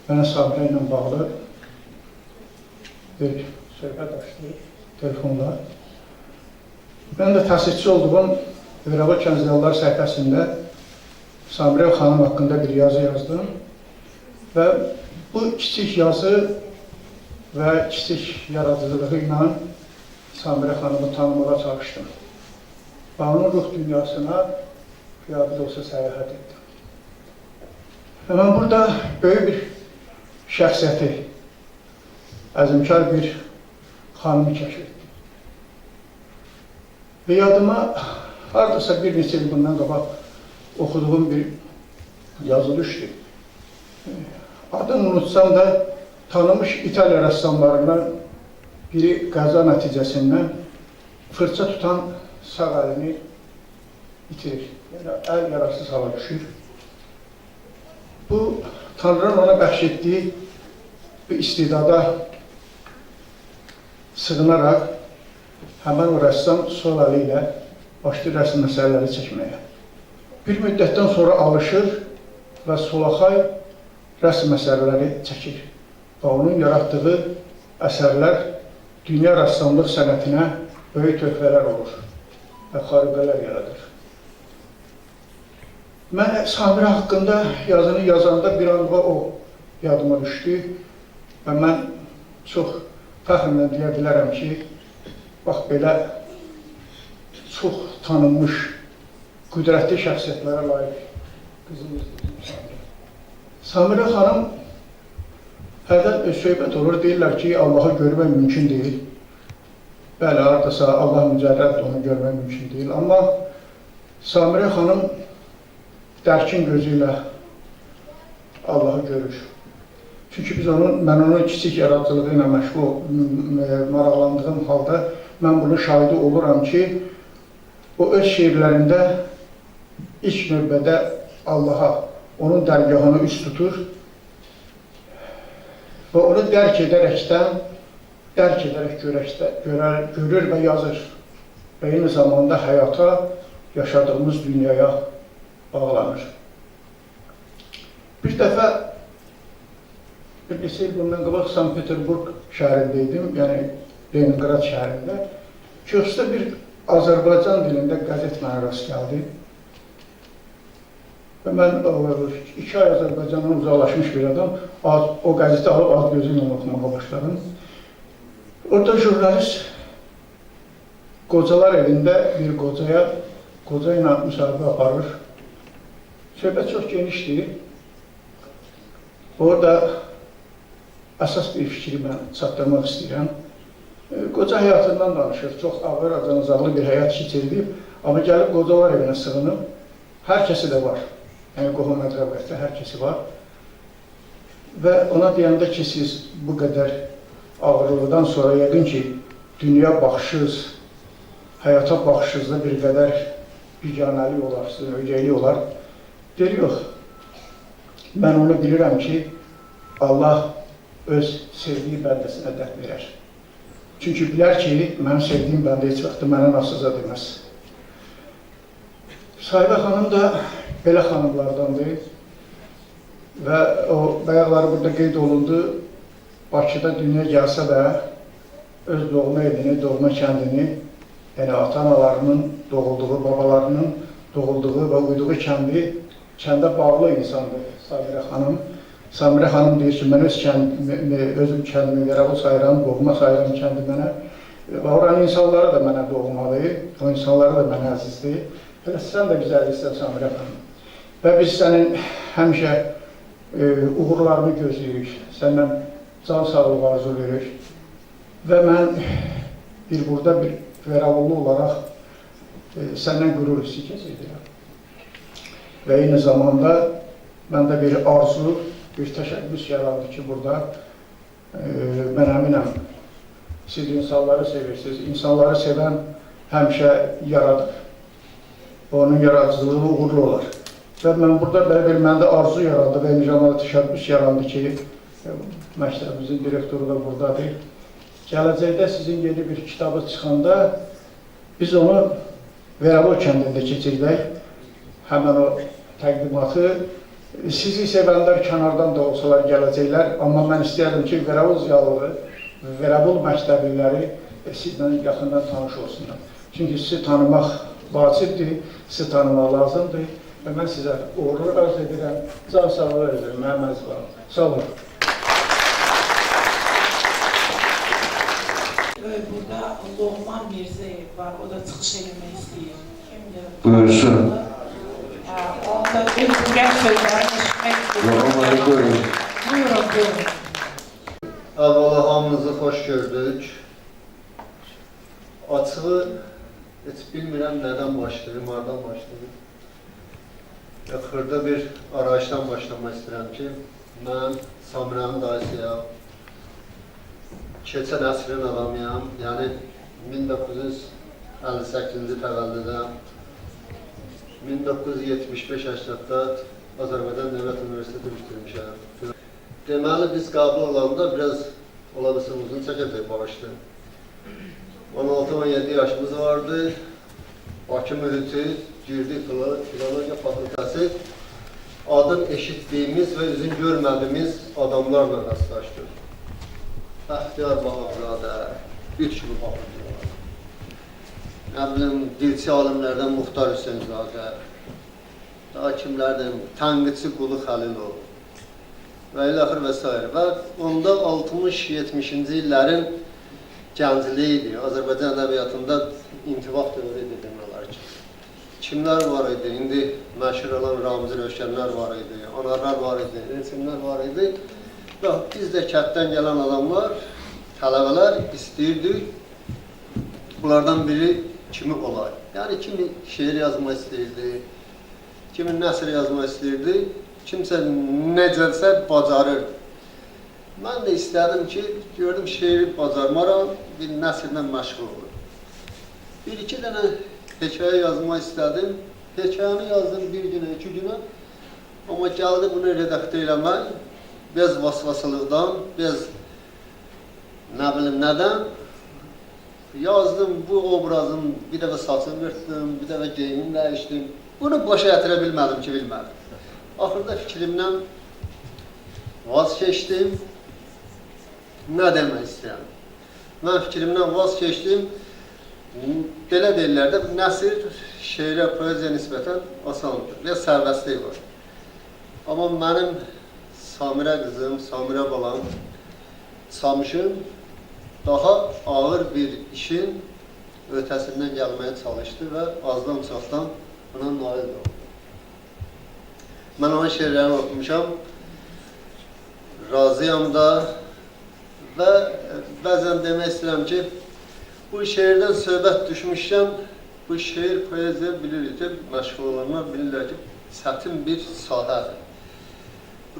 mənə Samirə ilə bağlı bir söhbət açdı telefonla. Mən də təsisçi olduğum Viranlı Kəndliyalılar səhifəsində Samirə xanım haqqında bir yazı yazdım və bu kiçik yazı və kiçik yaradıcılığı ilə Samirə xanımı tanımağa çalışdım. Və onun ruh dünyasına piyade də olsa səyahət etdim. Və mən burada böyük bir şəxsiyyəti, əzimkar bir xanımı kəşf etdim. Və yadıma haradasa bir neçə il bundan qabaq oxuduğum bir yazı düşdü. Adını unutsam da tanınmış İtalya rəssamlarından biri qəza nəticəsindən fırça tutan sağ əlini itirir. Yəni, əl yarası hala düşür. Bu, Tanrı'nın ona bəxş etdiyi bir istidada sığınaraq həmən o rəssam sol əli ilə başlayır rəsm məsələləri çəkməyə. Bir müddətdən sonra alışır və solaxay rəsm məsələləri çəkir. Və onun yaratdığı əsərlər dünya rəssamlıq sənətinə böyük töhfələr olur və xaribələr yaradır. Mən Samirə haqqında yazını yazanda bir anda o yadıma düşdü və mən çox fəxrlə deyə bilərəm ki, bax belə çox tanınmış, qüdrətli şəxsiyyətlərə layiq qızımızdır. Samirə xanım hərdən söhbət olur, deyirlər ki, Allahı görmək mümkün deyil. Bəli, haradasa Allah mücərrəddir, onu görmək mümkün deyil. Amma Samirə xanım dərkin gözü ilə Allahı görür. Çünki mən onun kiçik yaradıcılığı ilə maraqlandığım halda mən bunun şahidi oluram ki, o öz şeirlərində ilk növbədə Allaha, onun dərgahını üst tutur və onu dərk edərək görür və yazır və eyni zamanda həyata, yaşadığımız dünyaya bağlanır. Bir dəfə, bir neçə il bundan qabaq Sankt Peterburg şəhərindəydim, yəni Leningrad şəhərində. Kioskda bir Azərbaycan dilində qəzet mənə rast gəldi. Və mən 2 ay Azərbaycandan uzaqlaşmış bir adam, o qəzeti alıb az gözü ilə oxumağa başladım. Orada jurnalist qocalar evində bir qoca ilə müsahibə aparır. Söhbət çox genişdir. Orada əsas bir fikri mən çatdırmaq istəyirəm. Qoca həyatından danışır, çox ağır, acanızaqlı bir həyat keçirilib, amma gəlib qocalar evinə sığınıb, hər kəsi də var. Yəni, qohum ətrafətdə hər kəsi var. Və ona deyəndə ki, siz bu qədər ağırlıqdan sonra yəqin ki, dünya baxışınız, həyata baxışınızda bir qədər biganəlik olar, sizin ögeylik olar. Deyir, yox, mən onu bilirəm ki, Allah öz sevdiyi bəndəsinə dərd verər. Çünki bilər ki, mənim sevdiyim bəndə heç vaxt mənə nasıza deməz. Sahibə xanım da belə xanımlardandır və o bayaqları burada qeyd olundu, Bakıda dünya gəlsə də öz doğma evini, doğma kəndini, yəni ata-analarının doğulduğu, babalarının doğulduğu və uyduğu kəndə bağlı insandır Samirə xanım. Samirə xanım deyir ki, mən özüm kəndimi Viranlı sayıram, doğma sayıram kəndi mənə. Və oranın insanları da mənə doğmadır, o insanları da mənə əzizdir. Hələ sən də güzəlliksən Samirə xanım. Və biz sənin həmişə uğurlarını gözləyirik, səndən can sağlığı arzu veririk. Və mən burada bir Vəravullu olaraq səndən qürur hissi keçirdirəm. Və eyni zamanda məndə bir arzu, bir təşəbbüs yarandı ki, burada mən əminəm, siz insanları sevirsiniz. İnsanları sevən həmişə yaradır. Onun yaradıcılığı uğurlu olar. Və mən burada belə bir məndə arzu yarandı və eyni zamanda təşəbbüs yarandı ki, məktəbimizin direktoru da buradadır. Gələcəkdə sizin yeni bir kitabı çıxanda biz onu Vəravul kəndində keçirdək. Həmən o təqdimatı. Sizi sevənlər kənardan da olsalar gələcəklər. Amma mən istəyərdim ki, Vəravul ziyalıları, Vəravul məktəbliləri sizlə yaxından tanış olsunlar. Çünki sizi tanımaq vacibdir, sizi tanımaq lazımdır. Və mən sizə uğurlar arz edirəm. Can sağlığı edirəm, mənim əzizlərim. Sağ olun. Burada Loğman Mirzəyev var, o da çıxış eləmək istəyir. Buyursun. Onda bir gəl sözlərini eşitmək istəyir. Buyurun. Buyurun. Əvvəla hamınızı xoş gördük. Açığı heç bilmirəm nədən başlayım, hardan başlayım. Xırda bir arayışdan başlamaq istəyirəm ki, mən Samirənin dayısıyam. Keçən əsrin adamıyam, yəni 1958-ci təvəllüdəm. 1975-80-da Azərbaycan Dövlət Universiteti bitirmişəm. Deməli, biz qəbul olanda biraz ola bilsin uzun çəkəcək bağışdı. 16-17 yaşımız vardı. Bakı mühiti, girdik filologiya fakültəsi. Adın eşitdiyimiz və üzün görmədiyimiz adamlarla rastlaşdıq. Bəxtiyar Bağabzadə, üç kimi baxırdılar. Nə bilim, dilçi alimlərdən Muxtar Hüseynzadə, daha kimlərdən, tənqidçi Qulu Xəlilov və ilaxır və s. Və onda 60-70-ci illərin gəncliyi idi. Azərbaycan ədəbiyyatında intibah dövrü idi demələr ki. Kimlər var idi? İndi məşhur olan Ramiz Rövşənlər var idi, Anarlar var idi, resimlər var idi. Və biz də kənddən gələn adamlar, tələbələr istəyirdik. Bunlardan biri kimi olar. Yəni, kimi şeir yazmaq istəyirdi, kimi nəsr yazmaq istəyirdi, kimsə necəsə bacarır. Mən də istədim ki, gördüm şeiri bacarmaram, bir nəsrlə məşğul olur. Bir-iki dənə hekayə yazmaq istədim. Hekayəni yazdım bir günə, 2 günə. Amma gəldi bunu redaktə eləmək. Bez vasvasılıqdan, bez nə bilim nədən. Yazdım bu obrazın, bir dəfə saçını yırtdım, bir dəfə geyimini dəyişdim. Bunu başa gətirə bilmədim ki, bilmədim. Axırda fikrimdən vaz keçdim. Nə demək istəyəm? Mən fikrimdən vaz keçdim. Belə deyirlər də, nəsr şeirə, poeziya nisbətən asandır və sərbəstlik var. Amma mənim Samirə qızım, Samirə balam, Samışım daha ağır bir işin ötəsindən gəlməyə çalışdı və azdan çoxdan buna nail oldu. Mən onun şeirlərini oxumuşam, razıyam da və bəzən demək istəyirəm ki, bu şeirdən söhbət düşmüşkən, bu şeir, poeziya bilirik ki, məşğul olanlar bilirlər ki, çətin bir sahədir.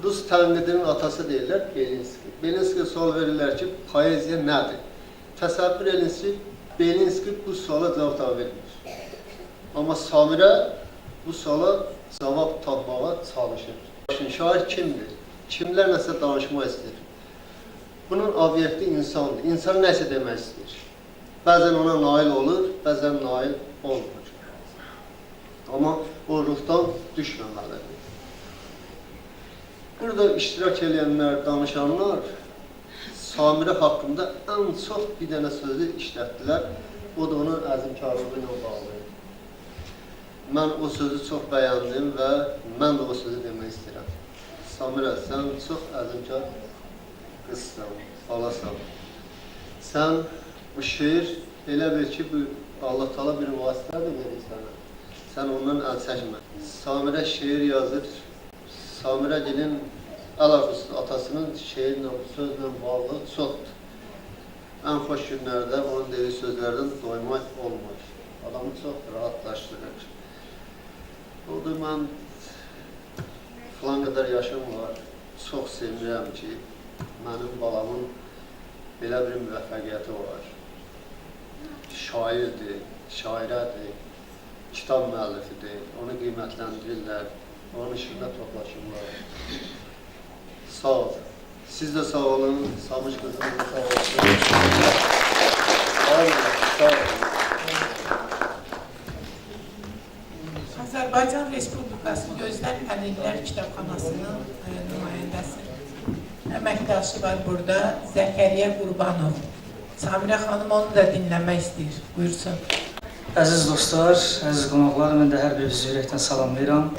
Rus tənqidinin atası deyirlər Belinski. Belinski sual verirlər ki, poeziya nədir? Təsəvvür ediniz ki, Belinski bu suala cavab da vermir. Amma Samirə bu suala cavab tapmağa çalışır. Şair kimdir? Kimlər nəsə danışmaq istəyir? Bunun obyekti insandır. İnsan nəsə demək istəyir. Bəzən ona nail olur, bəzən nail olmur. Amma o ruhdan düşməməlidir. Burada iştirak edənlər, danışanlar Samirə haqqında ən çox bir dənə sözü işlətdilər. O da onun əzmkarlığı ilə bağlı. Mən o sözü çox bəyəndim və mən də o sözü demək istəyirəm. Samirə, sən çox əzmkar qızsan, balasan. Sən bu şeir elə bil ki, Allah Taala bir vasitə də verir sənə. Sən ondan əl çəkmə. Samirə şeir yazır. Samirə dilin əl-arxüsü atasının şeirlə, sözlə bağlı çoxdur. ən xoş günlərdə onun dediyi sözlərdən doymaq olmur. Adamı çox rahatlaşdırır. Oldu, mən filan qədər yaşım var. Çox sevinirəm ki, mənim balamın belə bir müvəffəqiyyəti var. Şairdir, şairədir, kitab müəllifidir, onu qiymətləndirirlər, onun işində toplaşırlar. Sağ ol. Siz də sağ olun, Samış qızımız da sağ olun. Sağ olun, sağ olun. Azərbaycan Respublikası Gözlər Əlillər Kitabxanasının nümayəndəsi, əməkdaşı var burada, Zəkəriyə Qurbanov. Samirə xanım onu da dinləmək istəyir, buyursun. Əziz dostlar, əziz qonaqlar, mən də hər birinizi ürəkdən salamlayıram.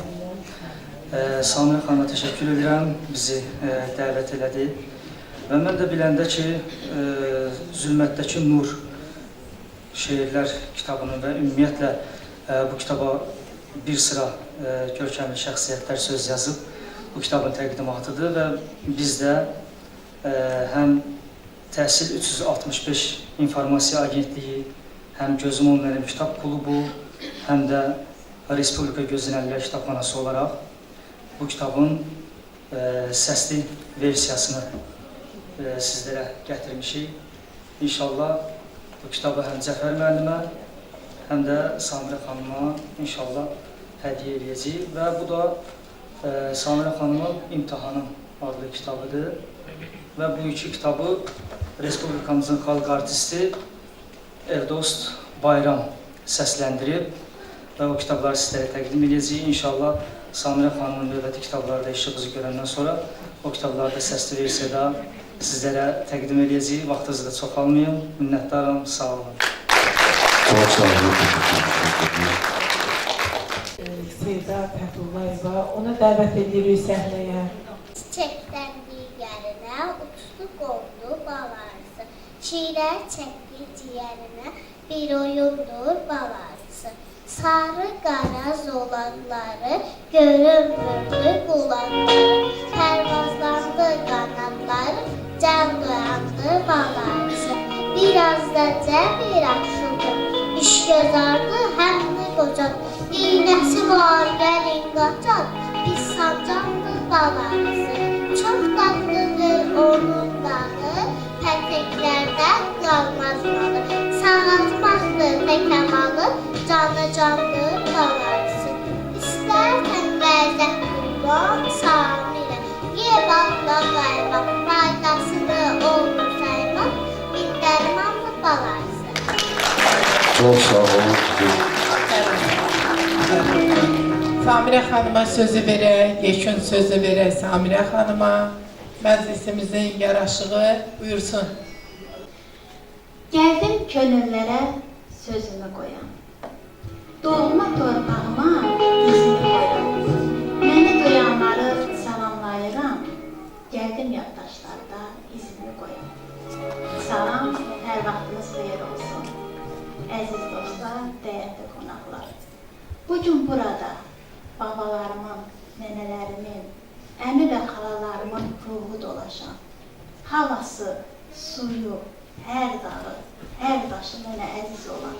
Samirə xanıma təşəkkür edirəm, bizi dəvət elədi. Və mən də biləndə ki, Zülmətdəki Nur şeirlər kitabının və ümumiyyətlə bu kitaba bir sıra görkəmli şəxsiyyətlər söz yazıb, bu kitabın təqdimatıdır və biz də həm Təhsil 365 İnformasiya Agentliyi, həm Gözüm Olmayan Kitab Klubu, həm də Respublika Gözün Əlillər Kitabxanası olaraq bu kitabın səsli versiyasını sizlərə gətirmişik. İnşallah bu kitabı həm Cəfər müəllimə, həm də Samirə xanıma inşallah hədiyyə edəcəyik və bu da Samirə xanımın İmtihanım adlı kitabıdır və bu iki kitabı Respublikamızın xalq artisti Erdost Bayram səsləndirib və o kitabları sizlərə təqdim edəcəyik. İnşallah Samirə xanımın növbəti kitabları da işimizi görəndən sonra o kitabları da səsli versiyada sizlərə təqdim edəcəyik. Vaxtınızı da çox almayın. Minnətdaram, sağ olun. Çox sağ olun. Sevda Fətullayeva, ona dəvət edirik səhnəyə. Çiçəkdən digərinə uçdu qovdu balarısı. Şirə çəkdi ciyərinə bir oyundur balarısı. Sarı qara zolaqları görünmürdü qulaqları. Pərvazlandı qanadları, can doyandı balarısı. Biraz da cəbir açıldı, iş gözardı həmli qocan. İynəsi var gəlin qaçan, pis sancandı balarısı. Çox tatlıdır onun dağı, pətəklərdən qalmaz malı. Sağaltmaqdır təkəmalı, canı candır balarısı. İstərsən vəzət qurban, Samirə, ye bağla qayma, faydasını olur sayma, bir dərmanlı balarısı. Çox sağ olun. Samirə xanıma sözü verək, yekun sözü verək Samirə xanıma. Məclisimizin yaraşığı buyursun. Gəldim könüllərə sözümü qoyam. Doğma torpağıma dizimi qoyam. Məni duyanları salamlayıram. Gəldim yaddaşlarda izimi qoyam. Salam, hər vaxtınız xeyir olsun. Əziz dostlar, dəyərli qonaqlar. Bugün burada babalarımın, nənələrimin, əmi və xalalarımın ruhu dolaşan, havası, suyu, hər dağı, hər daşı mənə əziz olan,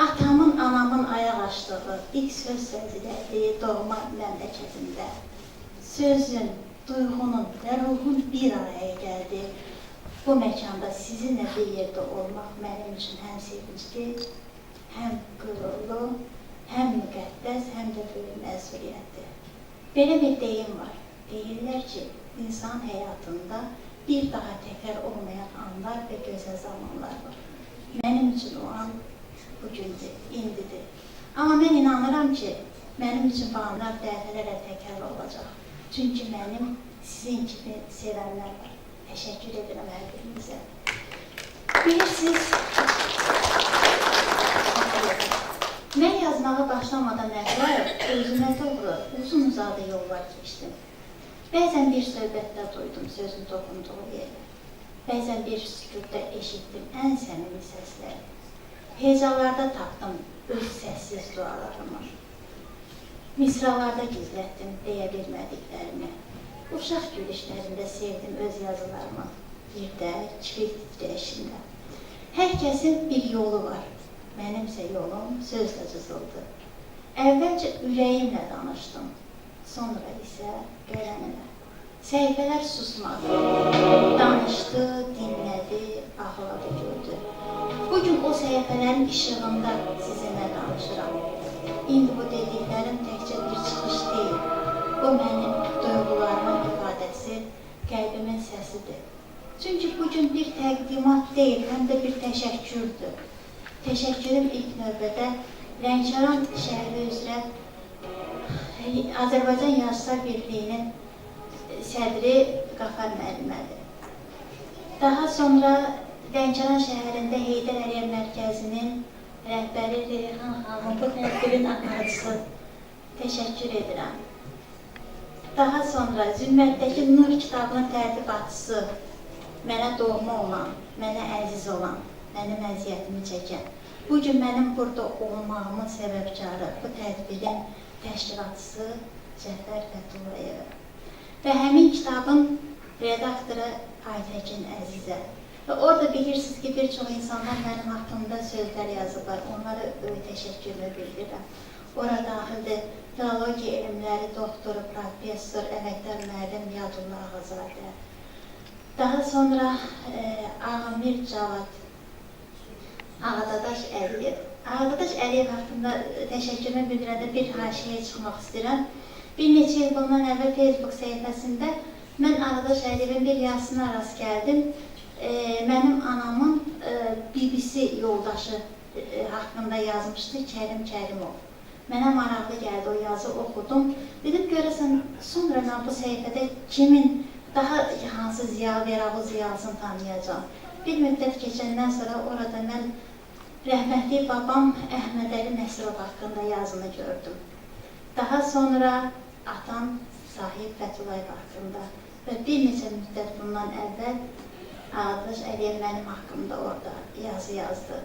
atamın, anamın ayaq açdığı ilk söz sözlədiyi doğma məmləkətimdə sözün, duyğunun və ruhun bir araya gəldi. Bu məkanda sizinlə bir yerdə olmaq mənim üçün həm sevincli, həm qürurlu, həm müqəddəs, həm də böyük məsuliyyətdir. Belə bir deyim var. Deyirlər ki, insan həyatında bir daha təkrar olmayan anlar və gözəl zamanlar var. Mənim üçün o an bugündür, indidir. Amma mən inanıram ki, mənim üçün bu anlar dəfələrlə təkrar olacaq. Çünki mənim sizin kimi sevənlər var. Təşəkkür edirəm hər birinizə. Bilirsiniz, mən yazmağa başlamadan əvvəl özümə doğru uzun-uzadı yollar keçdim. Bəzən bir söhbətdə duydum sözün toxunduğu yeri. Bəzən bir sükutda eşitdim ən səmimi səsləri. Heyecanlarda tapdım öz səssiz dualarımı. Misralarda gizlətdim deyə bilmədiklərimi. Uşaq gülüşlərində sevdim öz yazılarımı. yerdə, kibrit titrəyişində. Hər kəsin bir yolu var. Mənimsə yolum sözlə cızıldı. Əvvəlcə ürəyimlə danışdım, sonra isə qələmlə. Səhifələr susmadı, danışdı, dinlədi, ağladı, gördü. Bugün o səhifələrin işığında sizinlə danışıram. İndi bu dediklərim təkcə bir çıxış deyil. Bu mənim duyğularımın ifadəsi, qəlbimin səsidir. Çünki bugün bir təqdimat deyil, həm də bir təşəkkürdür. Təşəkkürüm ilk növbədə Lənkəran şəhəri üzrə Azərbaycan Yazıçılar Birliyinin sədri Qafar müəllimədir. Daha sonra Lənkəran şəhərində Heydər Əliyev Mərkəzinin rəhbəri Reyhan xanım, bu tədbirin aparıcısı. Təşəkkür edirəm. Daha sonra Zülmətdəki Nur kitabının tərtibatçısı, mənə doğma olan, mənə əziz olan, mənim əziyyətimi çəkən, bugün mənim burada olmağımın səbəbkarı, bu tədbirin təşkilatçısı Cəfər Fətulayev. Və həmin kitabın redaktoru Aytəkin Əzizə. Və orada bilirsiniz ki, bir çox insanlar mənim haqqımda sözlər yazıblar, onlara böyük təşəkkürümü bildirirəm. Ora daxildir filologiya elmləri doktoru, professor, əməkdar müəllim Yadullah Ağazadə. Daha sonra Ağamir Cavad, Ağadadaş Əliyev. Ağadadaş Əliyev haqqında təşəkkürümü bildirəndə bir haşiyə çıxmaq istəyirəm. Bir neçə il bundan əvvəl Facebook səhifəsində mən Ağadaş Əliyevin bir yazısına rast gəldim. Mənim anamın BBC yoldaşı haqqında yazmışdı Kərim Kərimov. Mənə maraqlı gəldi, o yazı oxudum. Dedim, görəsən, sonra mən bu səhifədə kimin daha hansı ziyalı, Veravul ziyalısını tanıyacağım. Bir müddət keçəndən sonra orada mən rəhmətli babam Əhməd Əli Nəsrov haqqında yazını gördüm. Daha sonra atam Sahib Fətulayev haqqında və bir neçə müddət bundan əvvəl Ağadaş Əliyev mənim haqqımda orada yazı yazdı.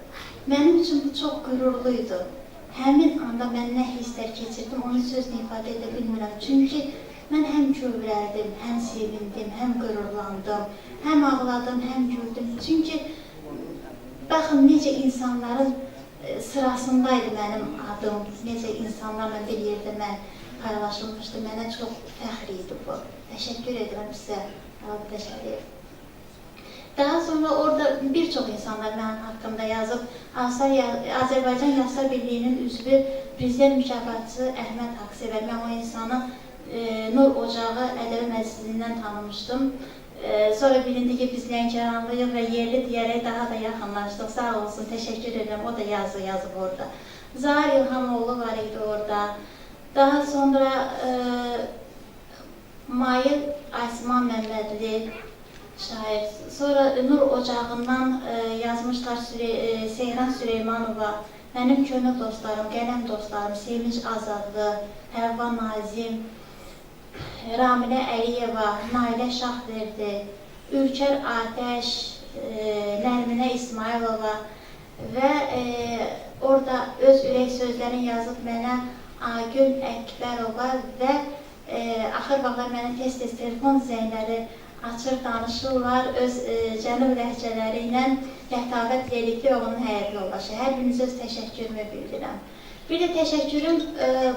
Mənim üçün bu çox qürurluydu. Həmin anda mən nə hisslər keçirdim, onu sözlə ifadə edə bilmirəm. Çünki mən həm kövrəldim, həm sevindim, həm qürurlandım, həm ağladım, həm güldüm. Çünki baxın, necə insanların sırasındaydı mənim adım, necə insanlarla bir yerdə mən paylaşılmışdı. Mənə çox fəxr idi bu. Təşəkkür edirəm sizə, Ağadaş Əliyev. Daha sonra orada bir çox insanlar mənim haqqımda yazıb, Azərbaycan Yazıçılar Birliyinin üzvü, prezident mükafatçısı Əhməd Haqsevər. Mən o insanı Nur Ocağı Ədəbi Məclisindən tanımışdım. Sonra bilindi ki, biz Lənkəranlıyıq və yerli deyərək daha da yaxınlaşdıq. Sağ olsun, təşəkkür edirəm. O da yazı yazıb orada. Zahir İlhamoğlu var idi orada. Daha sonra Mayıl Aysman Məmmədli şair. Sonra Nur Ocağından yazmışlar Seyran Süleymanova, mənim könül dostlarım, qələm dostlarım, Sevinç Azadlı, Həvva Nazim, Ramilə Əliyeva, Nailə Şahverdi, Ülkər Atəş, Nərminə İsmailova və orada öz ürək sözlərini yazıb mənə Agül Əkbərova və axır vaxtlar mənə tez-tez telefon zəngləri açır, danışırlar, öz cənub ləhcələri ilə Ləhtabət Yelikli oğlunun həyat yoldaşı. Hər birinizə öz təşəkkürümü bildirəm. Bir də təşəkkürüm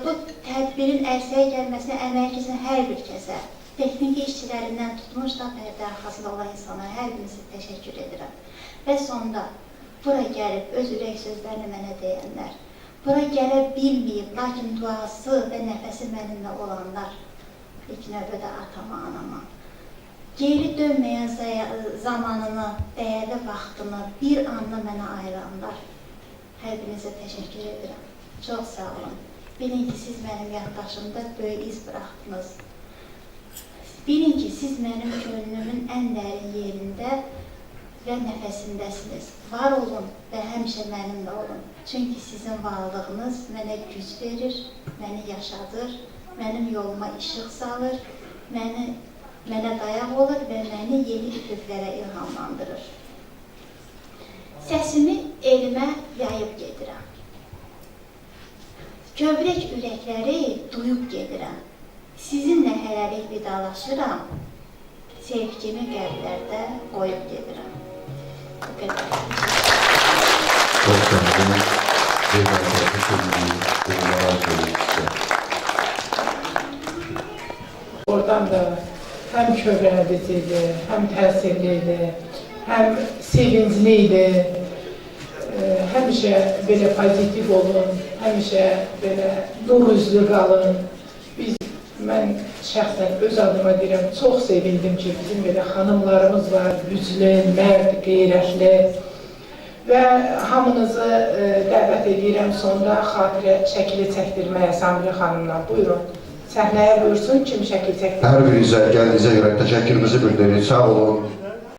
bu tədbirin ərsəyə gəlməsinə əmək etsin hər bir kəsə, texniki işçilərindən tutmuş da pərdə arxasında olan insanlara hər birinizə təşəkkür edirəm. Və sonda bura gəlib öz ürək sözlərini mənə deyənlər, bura gələ bilməyib, lakin duası və nəfəsi mənimlə olanlar, ilk növbədə atama, anama, geri dönməyən zamanını, dəyərli vaxtını, bir anla mənə ayıranlar, hər birinizə təşəkkür edirəm. Çox sağ olun. Bilin ki, siz mənim yaddaşımda böyük iz bıraxdınız. Bilin ki, siz mənim könlümün ən dərin yerində və nəfəsindəsiniz. Var olun və həmişə mənimlə olun. Çünki sizin varlığınız mənə güc verir, məni yaşadır, mənim yoluma işıq salır, mənə dayaq olur və məni yeni üfüqlərə ilhamlandırır. Səsimi elimə yayıb gedirəm. Kövrək ürəkləri duyub gedirəm. Sizinlə hələlik vidalaşıram. sevgimi qəlblərdə qoyub gedirəm. Bu qədər. Çok sevindim. Bir başka sevgili durumlara söyleyeceğim. Oradan da həm kövrələdiciydi, həm təsirliydi, həm sevincliydi. Həmişə belə pozitiv olun, həmişə belə nur üzlü qalın. Mən şəxsən öz adıma deyirəm, çox sevindim ki, bizim belə xanımlarımız var, güclü, mərd, qeyrətli. Və hamınızı dəvət edirəm sonda xatirə şəkili çəkdirməyə Samira xanımla. Buyurun, səhnəyə buyursun, kim şəkil çəkdirir? Hər birinizə, gəldiyinizə görə təşəkkürümüzü bildiririk. Sağ olun.